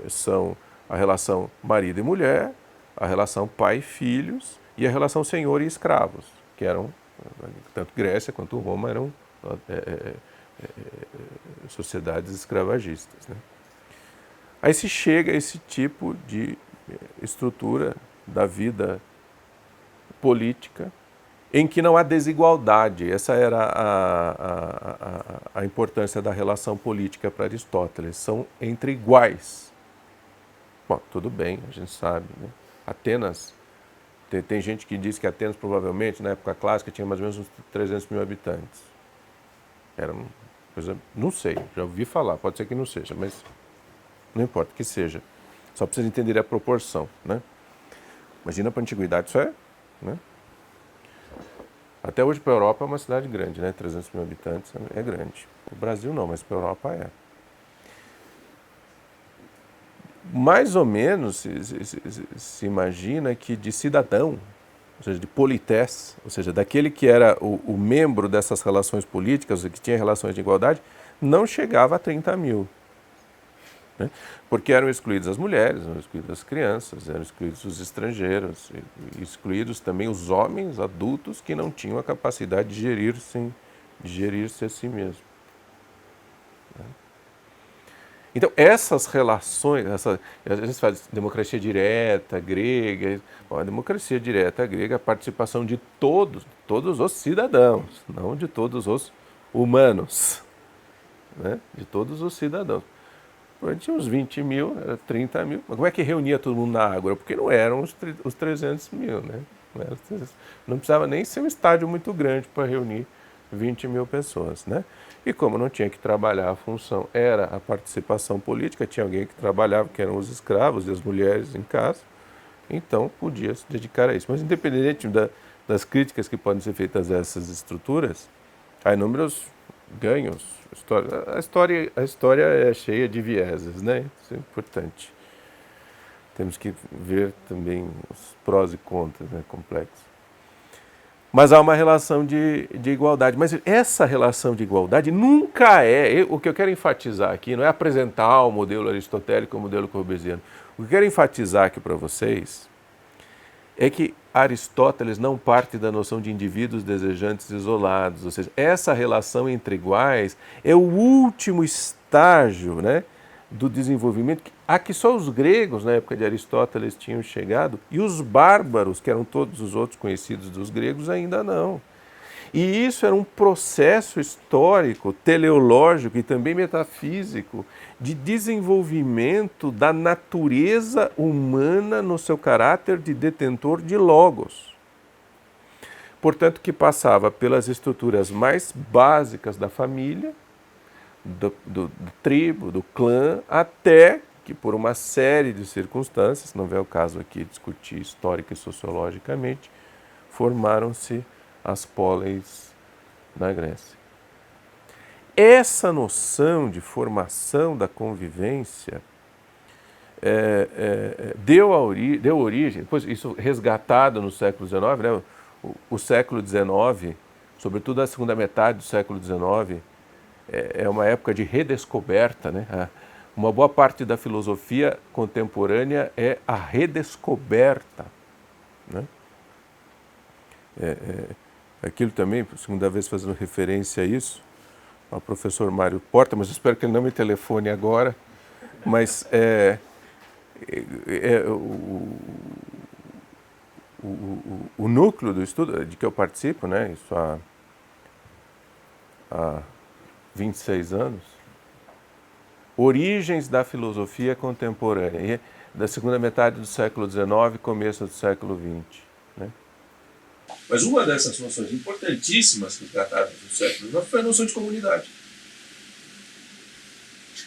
são a relação marido e mulher, a relação pai e filhos e a relação senhor e escravos, que eram, tanto Grécia quanto Roma, eram sociedades escravagistas, né? Aí se chega a esse tipo de estrutura da vida política em que não há desigualdade. Essa era a importância da relação política para Aristóteles. São entre iguais. Bom, tudo bem, a gente sabe, né? Atenas, tem gente que diz que Atenas provavelmente, na época clássica, tinha mais ou menos uns 300 mil habitantes. Era uma coisa, não sei, já ouvi falar, pode ser que não seja, mas não importa que seja. Só para vocês entenderem a proporção, né? Imagina para a antiguidade, isso né? Até hoje para a Europa é uma cidade grande, né? 300 mil habitantes é grande. O Brasil não, mas para a Europa é. Mais ou menos se imagina que de cidadão, ou seja, de polités, ou seja, daquele que era o membro dessas relações políticas, que tinha relações de igualdade, não chegava a 30 mil. Né? Porque eram excluídas as mulheres, eram excluídas as crianças, eram excluídos os estrangeiros, e excluídos também os homens adultos que não tinham a capacidade de gerir-se a si mesmo. Né? Então, essas relações, a gente fala de democracia direta, grega. Bom, a democracia direta grega é a participação de todos os cidadãos, não de todos os humanos, né? De todos os cidadãos. Tinha uns 20 mil, era 30 mil. Mas como é que reunia todo mundo na Ágora? Porque não eram os 300 mil, né? Não precisava nem ser um estádio muito grande para reunir 20 mil pessoas, né? E como não tinha que trabalhar, a função era a participação política, tinha alguém que trabalhava, que eram os escravos e as mulheres em casa, então podia se dedicar a isso. Mas independente das críticas que podem ser feitas a essas estruturas, há inúmeros ganhos. A história é cheia de vieses, né? Isso é importante. Temos que ver também os prós e contras, né? Complexos. Mas há uma relação de igualdade. Mas essa relação de igualdade nunca o que eu quero enfatizar aqui não é apresentar o modelo aristotélico ou o modelo corbesiano. O que eu quero enfatizar aqui para vocês é que Aristóteles não parte da noção de indivíduos desejantes isolados. Ou seja, essa relação entre iguais é o último estágio, né, do desenvolvimento a que só os gregos, na época de Aristóteles, tinham chegado, e os bárbaros, que eram todos os outros conhecidos dos gregos, ainda não. E isso era um processo histórico, teleológico e também metafísico de desenvolvimento da natureza humana no seu caráter de detentor de logos. Portanto, que passava pelas estruturas mais básicas da família, do tribo, do clã, até que por uma série de circunstâncias, não é o caso aqui discutir histórica e sociologicamente, formaram-se as poleis na Grécia. Essa noção de formação da convivência deu origem, depois isso resgatado no século XIX, né? O século XIX, sobretudo a segunda metade do século XIX, é uma época de redescoberta, né? Uma boa parte da filosofia contemporânea é a redescoberta, né? Aquilo também, segunda vez fazendo referência a isso, ao professor Mário Porta, mas espero que ele não me telefone agora, mas o núcleo do estudo de que eu participo, né, isso há 26 anos, origens da filosofia contemporânea, da segunda metade do século XIX, começo do século XX. Né? Mas uma dessas noções importantíssimas que tratadas no século XIX foi a noção de comunidade.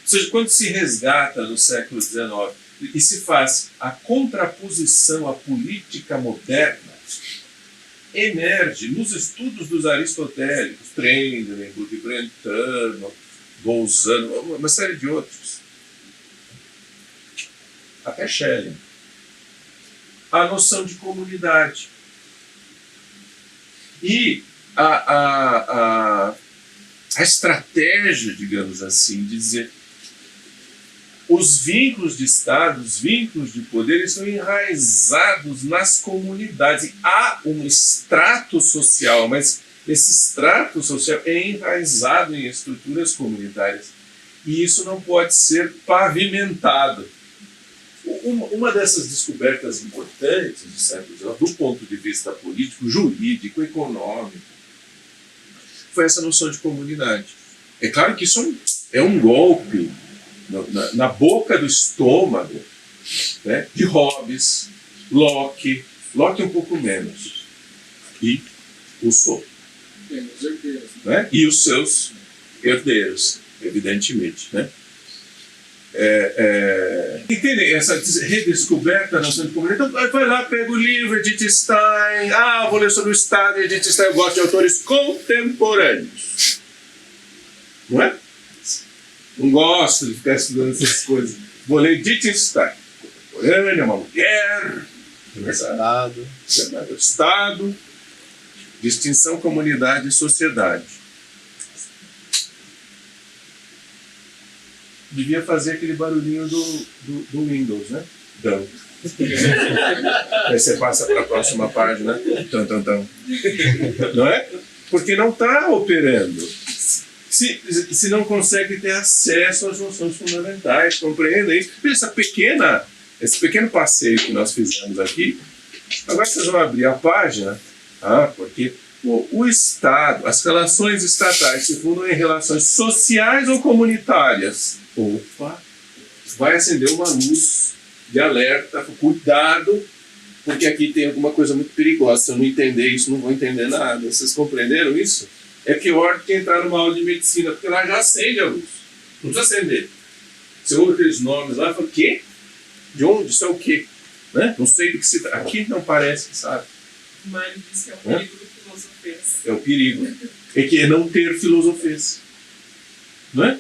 Ou seja, quando se resgata no século XIX e se faz a contraposição à política moderna, emerge nos estudos dos aristotélicos, Trendelenburg, Brentano, Bolzano, uma série de outros, até Schelling, a noção de comunidade. E a estratégia, digamos assim, de dizer os vínculos de Estado, os vínculos de poder estão enraizados nas comunidades. E há um extrato social, mas esse extrato social é enraizado em estruturas comunitárias. E isso não pode ser pavimentado. Uma dessas descobertas importantes do século XIX, do ponto de vista político, jurídico, econômico, foi essa noção de comunidade. É claro que isso é um golpe na boca do estômago, né, de Hobbes, Locke um pouco menos, e Rousseau. Né? E os seus herdeiros, evidentemente. Né? Entendem essa redescoberta da noção de comunidade? Então, vai lá, pega o livro, Edith Stein, vou ler sobre o Estado, Edith Stein, eu gosto de autores contemporâneos. Não é? Não gosto de ficar estudando essas coisas. Vou ler Edith Stein, contemporânea, uma mulher, Estado, distinção, comunidade e sociedade. Devia fazer aquele barulhinho do Windows, né? Dão. Aí você passa para a próxima página. Não é? Porque não está operando. se não consegue ter acesso às noções fundamentais, compreenda isso. Esse pequeno passeio que nós fizemos aqui, agora vocês vão abrir a página, porque o Estado, as relações estatais se fundam em relações sociais ou comunitárias. Opa! Vai acender uma luz de alerta, cuidado, porque aqui tem alguma coisa muito perigosa. Se eu não entender isso, não vou entender nada. Vocês compreenderam isso? É pior do que entrar numa aula de medicina, porque lá já acende a luz. Não precisa acender. Você ouve aqueles nomes lá e fala, o quê? De onde? Isso é o quê? Né? Não sei do que se trata. Aqui não parece, sabe? O Mário disse que é o perigo do filosofês. É o perigo. É que é não ter filosofês. Não é?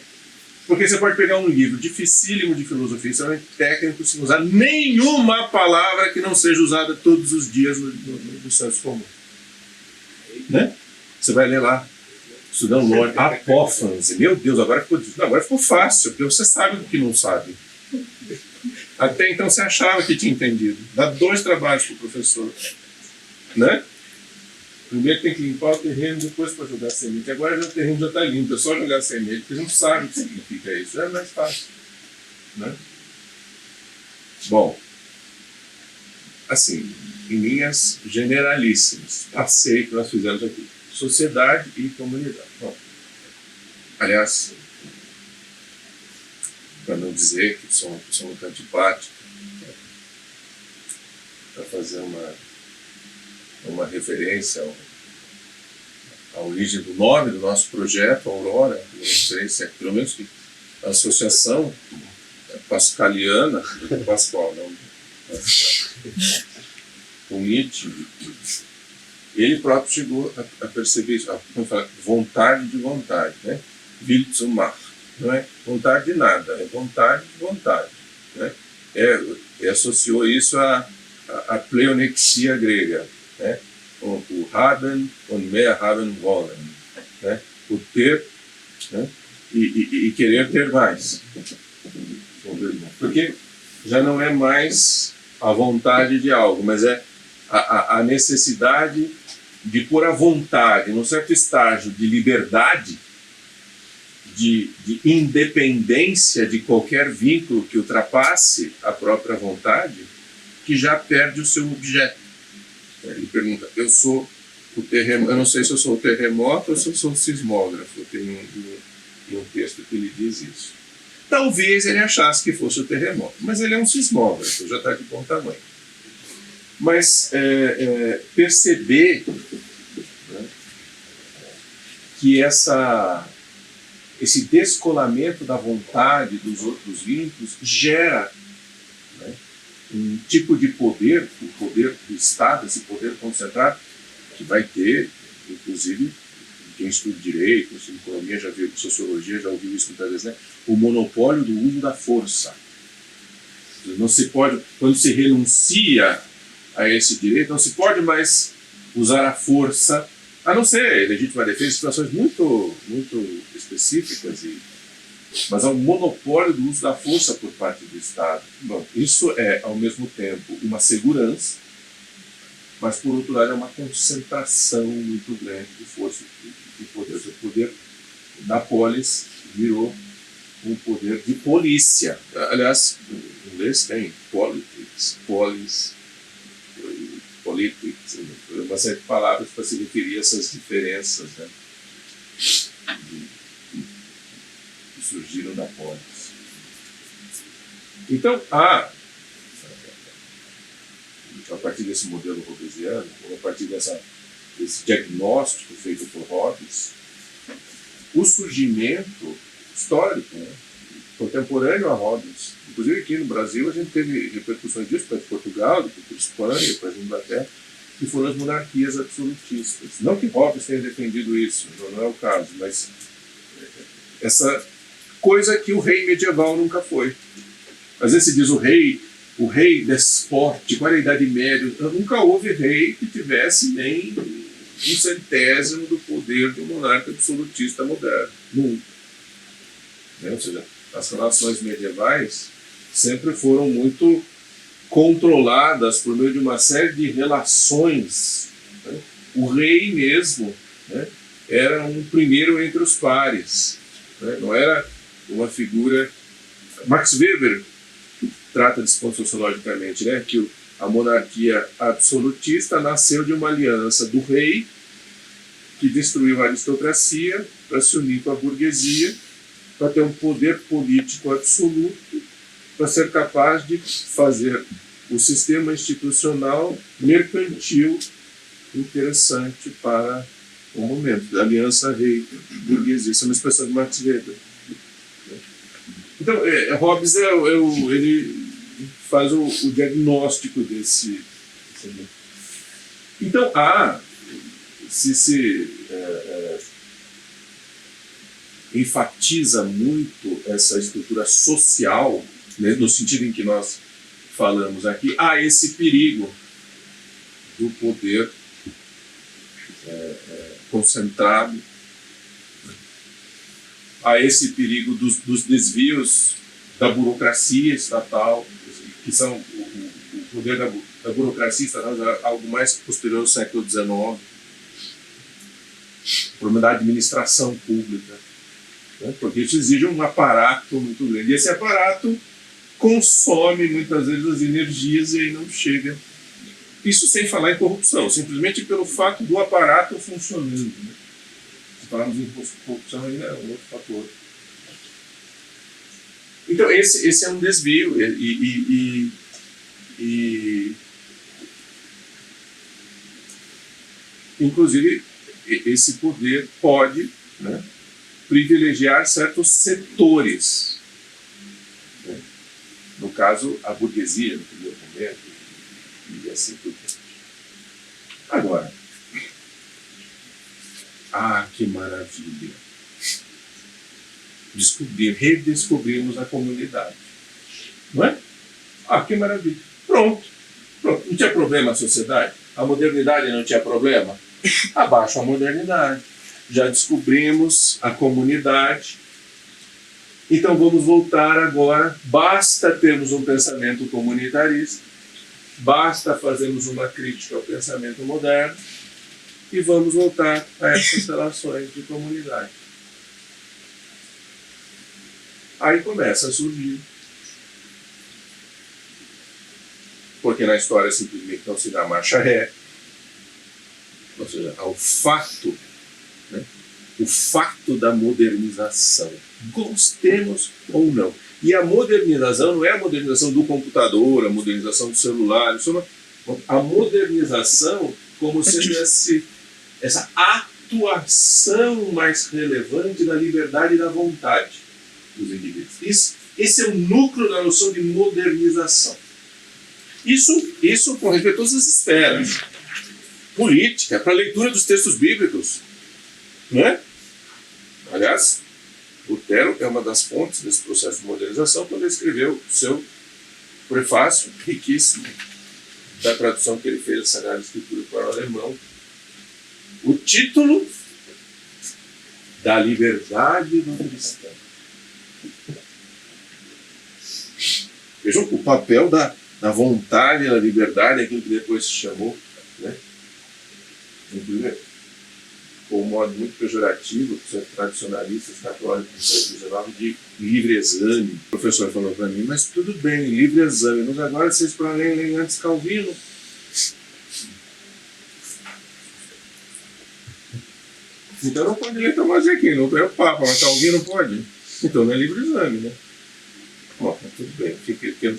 Porque você pode pegar um livro dificílimo de filosofia, extremamente técnico, sem usar nenhuma palavra que não seja usada todos os dias no senso comum. Né? Você vai ler lá, estudando Lord Apófane. Meu Deus, agora ficou fácil, porque você sabe do que não sabe. Até então você achava que tinha entendido. Dá 2 trabalhos para o professor. Né? Primeiro tem que limpar o terreno, depois para jogar semente. Agora o terreno já está limpo, é só jogar semente, porque não sabe o que significa isso. É mais fácil. Né? Bom, assim, em linhas generalíssimas, passeio que nós fizemos aqui. Sociedade e comunidade. Bom, aliás, para não dizer que sou muito antipático, para fazer uma referência à origem do nome do nosso projeto, Aurora, não sei se é pelo menos que a associação pascaliana, Pascoal, não, o Nietzsche, ele próprio chegou a perceber isso, vontade de vontade, né? Will zum Macht, não é vontade de nada, é vontade de vontade, né? Associou isso à pleonexia grega, né? O haben und mehr haben wollen, né? O ter, né? e querer ter mais, porque já não é mais a vontade de algo, mas é a necessidade de pôr a vontade num certo estágio de liberdade, de independência de qualquer vínculo que ultrapasse a própria vontade, que já perde o seu objeto. Ele pergunta, eu não sei se eu sou o terremoto ou se eu sou o sismógrafo. Tem um texto que ele diz isso. Talvez ele achasse que fosse o terremoto, mas ele é um sismógrafo, já está de bom tamanho. Mas perceber, né, que esse descolamento da vontade dos outros vínculos gera, né, um tipo de poder, o poder do Estado, esse poder concentrado, que vai ter, inclusive, quem estuda direito, economia já viu, sociologia já ouviu isso muitas vezes, né, o monopólio do uso da força. Não se pode, quando se renuncia a esse direito, não se pode mais usar a força, a não ser legítima defesa em situações muito, muito específicas, mas há um monopólio do uso da força por parte do Estado. Bom, isso é, ao mesmo tempo, uma segurança, mas, por outro lado, é uma concentração muito grande de força e poder. O poder da polis virou um poder de polícia. Aliás, em inglês tem politics, polis, politics, uma série de palavras para se referir a essas diferenças, né, que surgiram da polis. Então, a partir desse modelo hobbesiano, ou a partir desse diagnóstico feito por Hobbes, o surgimento histórico, né, contemporâneo a Hobbes, inclusive aqui no Brasil a gente teve repercussões disso para Portugal, depois para Espanha, para a Inglaterra, que foram as monarquias absolutistas. Não que Hobbes tenha defendido isso, não é o caso, mas essa coisa que o rei medieval nunca foi. Às vezes se diz o rei despótico, qual era a Idade Média? Nunca houve rei que tivesse nem 1/100º do poder de um monarca absolutista moderno. Nunca. Ou seja, as relações medievais sempre foram muito controladas por meio de uma série de relações. Né? O rei mesmo, né, era um primeiro entre os pares, né? Não era uma figura... Max Weber trata desse ponto sociologicamente, né? Que a monarquia absolutista nasceu de uma aliança do rei, que destruiu a aristocracia para se unir com a burguesia, para ter um poder político absoluto, para ser capaz de fazer o sistema institucional mercantil interessante para o momento. Aliança rei-burguesia. Isso é uma expressão de Max Weber. Então, Hobbes ele faz o diagnóstico desse. Então, se enfatiza muito essa estrutura social, né, no sentido em que nós falamos aqui, há esse perigo do poder concentrado, há esse perigo dos desvios da burocracia estatal, que são o poder da burocracia estatal é algo mais posterior ao século XIX, o problema da administração pública, né? Porque isso exige um aparato muito grande. E esse aparato consome muitas vezes as energias e aí não chega. Isso sem falar em corrupção, simplesmente pelo fato do aparato funcionando, né? Se falarmos em corrupção, ainda é um outro fator. Então, esse é um desvio. Inclusive, esse poder pode, né, privilegiar certos setores. Né? No caso, a burguesia, no primeiro momento, e assim por diante. Agora, que maravilha! Redescobrimos a comunidade. Não é? Que maravilha! Pronto. Não tinha problema a sociedade? A modernidade não tinha problema? Abaixo a modernidade. Já descobrimos a comunidade. Então vamos voltar agora. Basta termos um pensamento comunitarista, basta fazermos uma crítica ao pensamento moderno e vamos voltar a essas relações de comunidade. Aí começa a surgir. Porque na história simplesmente não se dá marcha ré. Ou seja, ao fato, né, o fato da modernização, gostemos ou não. E a modernização não é a modernização do computador, a modernização do celular, a modernização como sendo essa atuação mais relevante da liberdade e da vontade dos indivíduos. Esse é o núcleo da noção de modernização. Isso com respeito a todas as esferas. Política, para a leitura dos textos bíblicos. Né? Aliás, Lutero é uma das fontes desse processo de modernização quando ele escreveu o seu prefácio riquíssimo da tradução que ele fez da Sagrada Escritura para o alemão. O título da liberdade do cristão. Vejam o papel da vontade, da liberdade, aquilo que depois se chamou, né? Com um modo muito pejorativo, os tradicionalistas católicos do século XIX, de livre exame. O professor falou para mim, mas tudo bem, livre exame, mas agora vocês para lerem antes Calvino. Então não pode ler Tomás de Aquino, não é o Papa, mas Calvino pode. Então não é livre exame, né? Bom, tudo bem, porque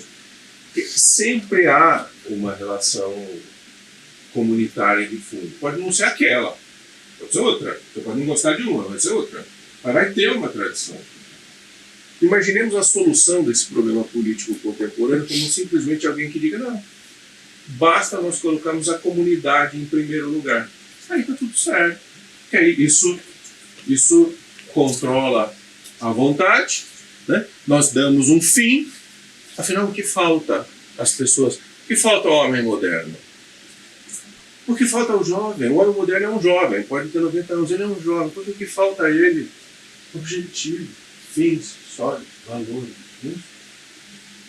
sempre há uma relação comunitária de fundo. Pode não ser aquela, pode ser outra. Você pode não gostar de uma, vai ser outra. Mas vai ter uma tradição. Imaginemos a solução desse problema político contemporâneo como simplesmente alguém que diga, não, basta nós colocarmos a comunidade em primeiro lugar. Aí está tudo certo. Porque aí isso controla a vontade, né? Nós damos um fim. Afinal, o que falta às pessoas? O que falta ao homem moderno? O que falta ao jovem? O homem moderno é um jovem, pode ter 90 anos, ele é um jovem. Porque o que falta a ele? Objetivo, fins, sólidos, valores, né?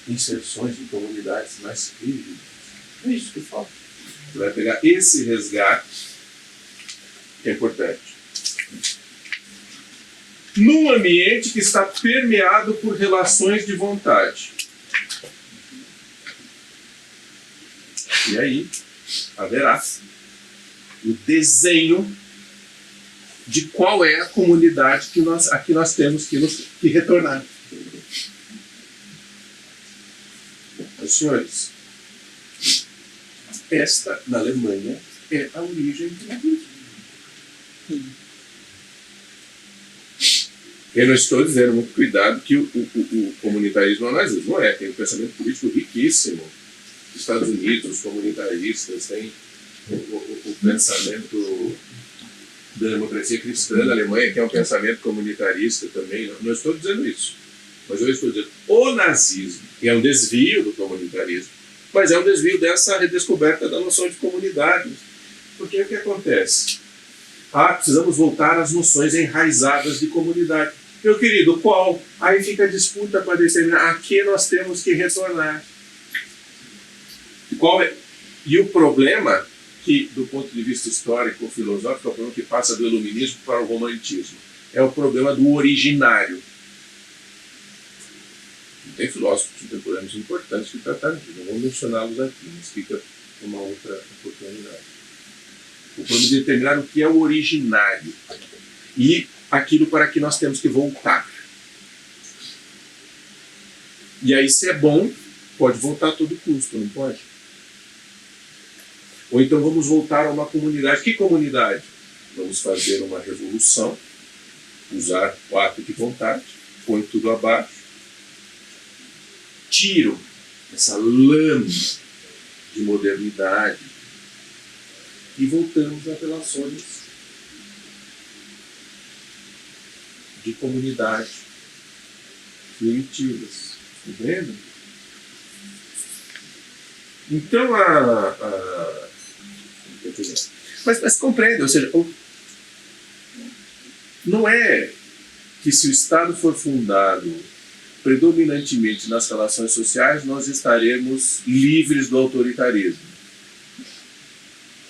Inserções em comunidades mais rígidas. É isso que falta. Você vai pegar esse resgate, que é importante. num ambiente que está permeado por relações de vontade. E aí haverá o desenho de qual é a comunidade a que nós temos que retornar. Meus senhores, esta, na Alemanha, é a origem do nazismo. Eu não estou dizendo, muito cuidado, que o comunitarismo é o nazismo. Não é, tem um pensamento político riquíssimo. Os Estados Unidos, os comunitaristas, têm o pensamento da democracia cristã da Alemanha, que é um pensamento comunitarista também. Não estou dizendo isso. Mas eu estou dizendo, o nazismo é um desvio do comunitarismo, mas é um desvio dessa redescoberta da noção de comunidade. Porque o que acontece? Precisamos voltar às noções enraizadas de comunidade. Meu querido, qual? Aí fica a disputa para determinar a que nós temos que retornar. Qual é? E o problema, que do ponto de vista histórico, filosófico, é o problema que passa do iluminismo para o romantismo. É o problema do originário. Tem filósofos contemporâneos importantes que trataram disso. Não vou mencioná-los aqui, mas fica uma outra oportunidade. O problema de determinar o que é o originário e aquilo para que nós temos que voltar. E aí, se é bom, pode voltar a todo custo, não pode? Ou então vamos voltar a uma comunidade. Que comunidade? Vamos fazer uma revolução, usar o ato de vontade, põe tudo abaixo, tiro essa lama de modernidade e voltamos a relações de comunidade primitivas. Compreendem? Então, mas compreende, ou seja, não é que se o Estado for fundado predominantemente nas relações sociais, nós estaremos livres do autoritarismo.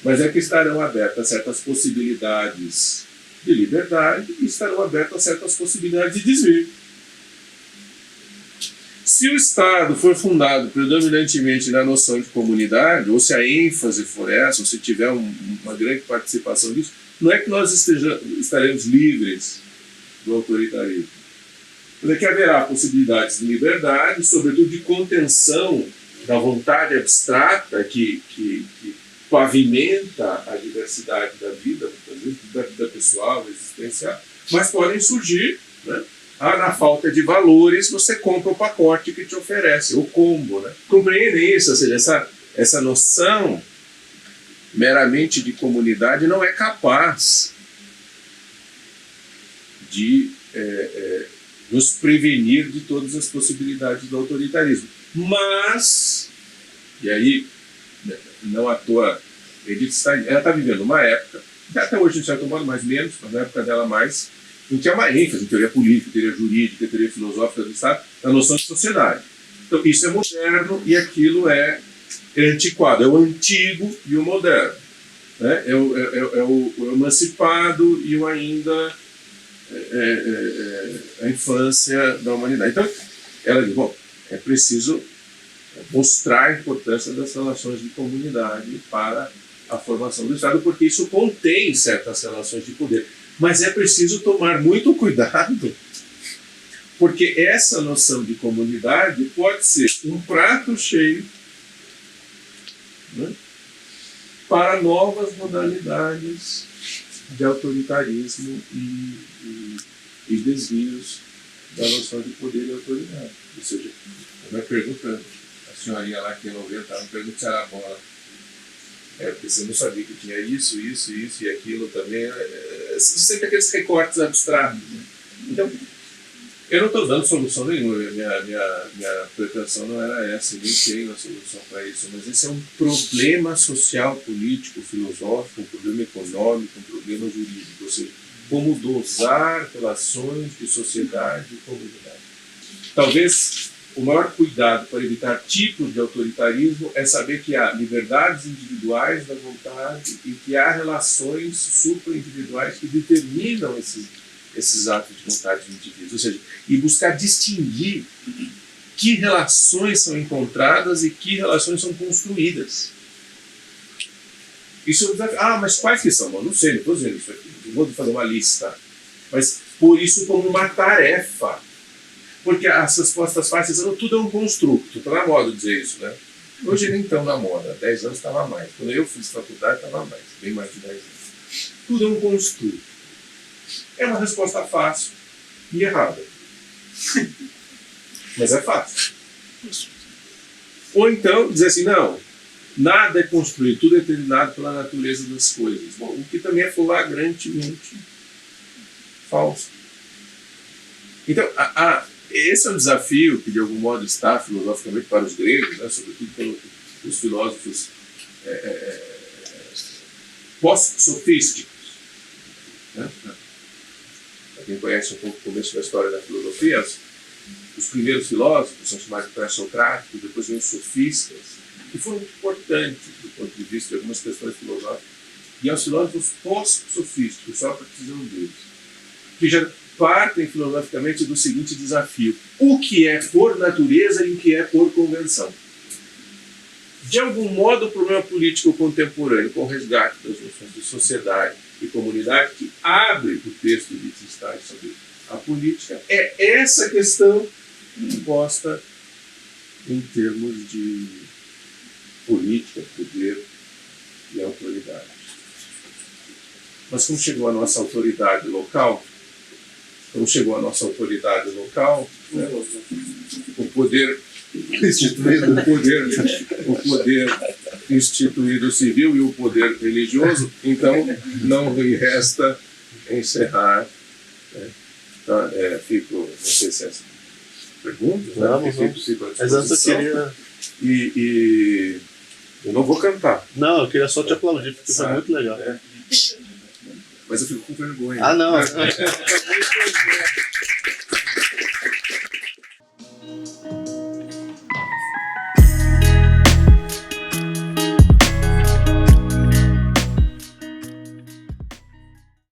Mas é que estarão abertas certas possibilidades de liberdade e estarão abertas certas possibilidades de desvio. Se o Estado for fundado predominantemente na noção de comunidade, ou se a ênfase for essa, ou se tiver uma grande participação disso, não é que nós estaremos livres do autoritarismo. Mas é que haverá possibilidades de liberdade, sobretudo de contenção da vontade abstrata que pavimenta a diversidade da vida, da vida pessoal, existencial, mas podem surgir, né? Na falta de valores, você compra o pacote que te oferece, o combo. Né? Compreendem isso? Ou seja, essa noção meramente de comunidade não é capaz de nos prevenir de todas as possibilidades do autoritarismo. Mas, e aí, não à toa, Edith Stein, ela está vivendo uma época, até hoje de certo modo, mais menos, mas na época dela mais, em que há uma ênfase em teoria política, teoria jurídica, teoria filosófica do Estado, na noção de sociedade. Então, isso é moderno e aquilo é antiquado, é o antigo e o moderno. Né? É o emancipado e o ainda a infância da humanidade. Então, ela diz, bom, é preciso mostrar a importância das relações de comunidade para a formação do Estado, porque isso contém certas relações de poder. Mas é preciso tomar muito cuidado, porque essa noção de comunidade pode ser um prato cheio, né, para novas modalidades de autoritarismo e desvios da noção de poder e autoridade. Ou seja, eu me pergunto, a senhorinha lá que ia 90 me pergunta se era bola. Porque você não sabia que tinha isso e aquilo também. Sempre aqueles recortes abstratos. Né? Então, eu não estou dando solução nenhuma. Minha pretensão não era essa, nem tenho a solução para isso. Mas esse é um problema social, político, filosófico, um problema econômico, um problema jurídico. Ou seja, como dosar relações de sociedade e comunidade. Talvez o maior cuidado para evitar tipos de autoritarismo é saber que há liberdades individuais da vontade e que há relações supra-individuais que determinam esses atos de vontade do indivíduo. Ou seja, e buscar distinguir que relações são encontradas e que relações são construídas. Isso é um desafio. Ah, mas quais que são? Eu não sei, não estou dizendo isso aqui. Não vou fazer uma lista. Mas por isso como uma tarefa. Porque as respostas fáceis, tudo é um construto. Está na moda dizer isso, né? Hoje nem tão na moda. Há 10 anos estava mais. Quando eu fiz faculdade, estava mais. Bem mais de 10 anos. Tudo é um construto. É uma resposta fácil e errada. Mas é fácil. Ou então dizer assim, não, nada é construído, tudo é determinado pela natureza das coisas. Bom, o que também é flagrantemente falso. Então, esse é um desafio que de algum modo está filosoficamente para os gregos, né, sobretudo pelos filósofos pós-sofísticos. Né? Para quem conhece um pouco o começo da história da filosofia, os primeiros filósofos são chamados pré-socráticos, depois vem os sofistas, que foram muito importantes do ponto de vista de algumas questões filosóficas. E aos filósofos pós-sofísticos, só para dizer um deles, que já partem filosoficamente do seguinte desafio: o que é por natureza e o que é por convenção. De algum modo, o problema político contemporâneo, com o resgate das noções de sociedade e comunidade, que abre o texto de Wittgenstein sobre a política, é essa questão imposta em termos de política, poder e autoridade. Mas como chegou a nossa autoridade local, né, o poder instituído civil e o poder religioso, então não me resta encerrar. Né? Então, não sei se é essa pergunta, vamos. Mas antes eu queria... E eu não vou cantar. Não, eu queria só te aplaudir, porque foi muito legal. Mas eu fico com vergonha. Ah, não. Foi muito legal.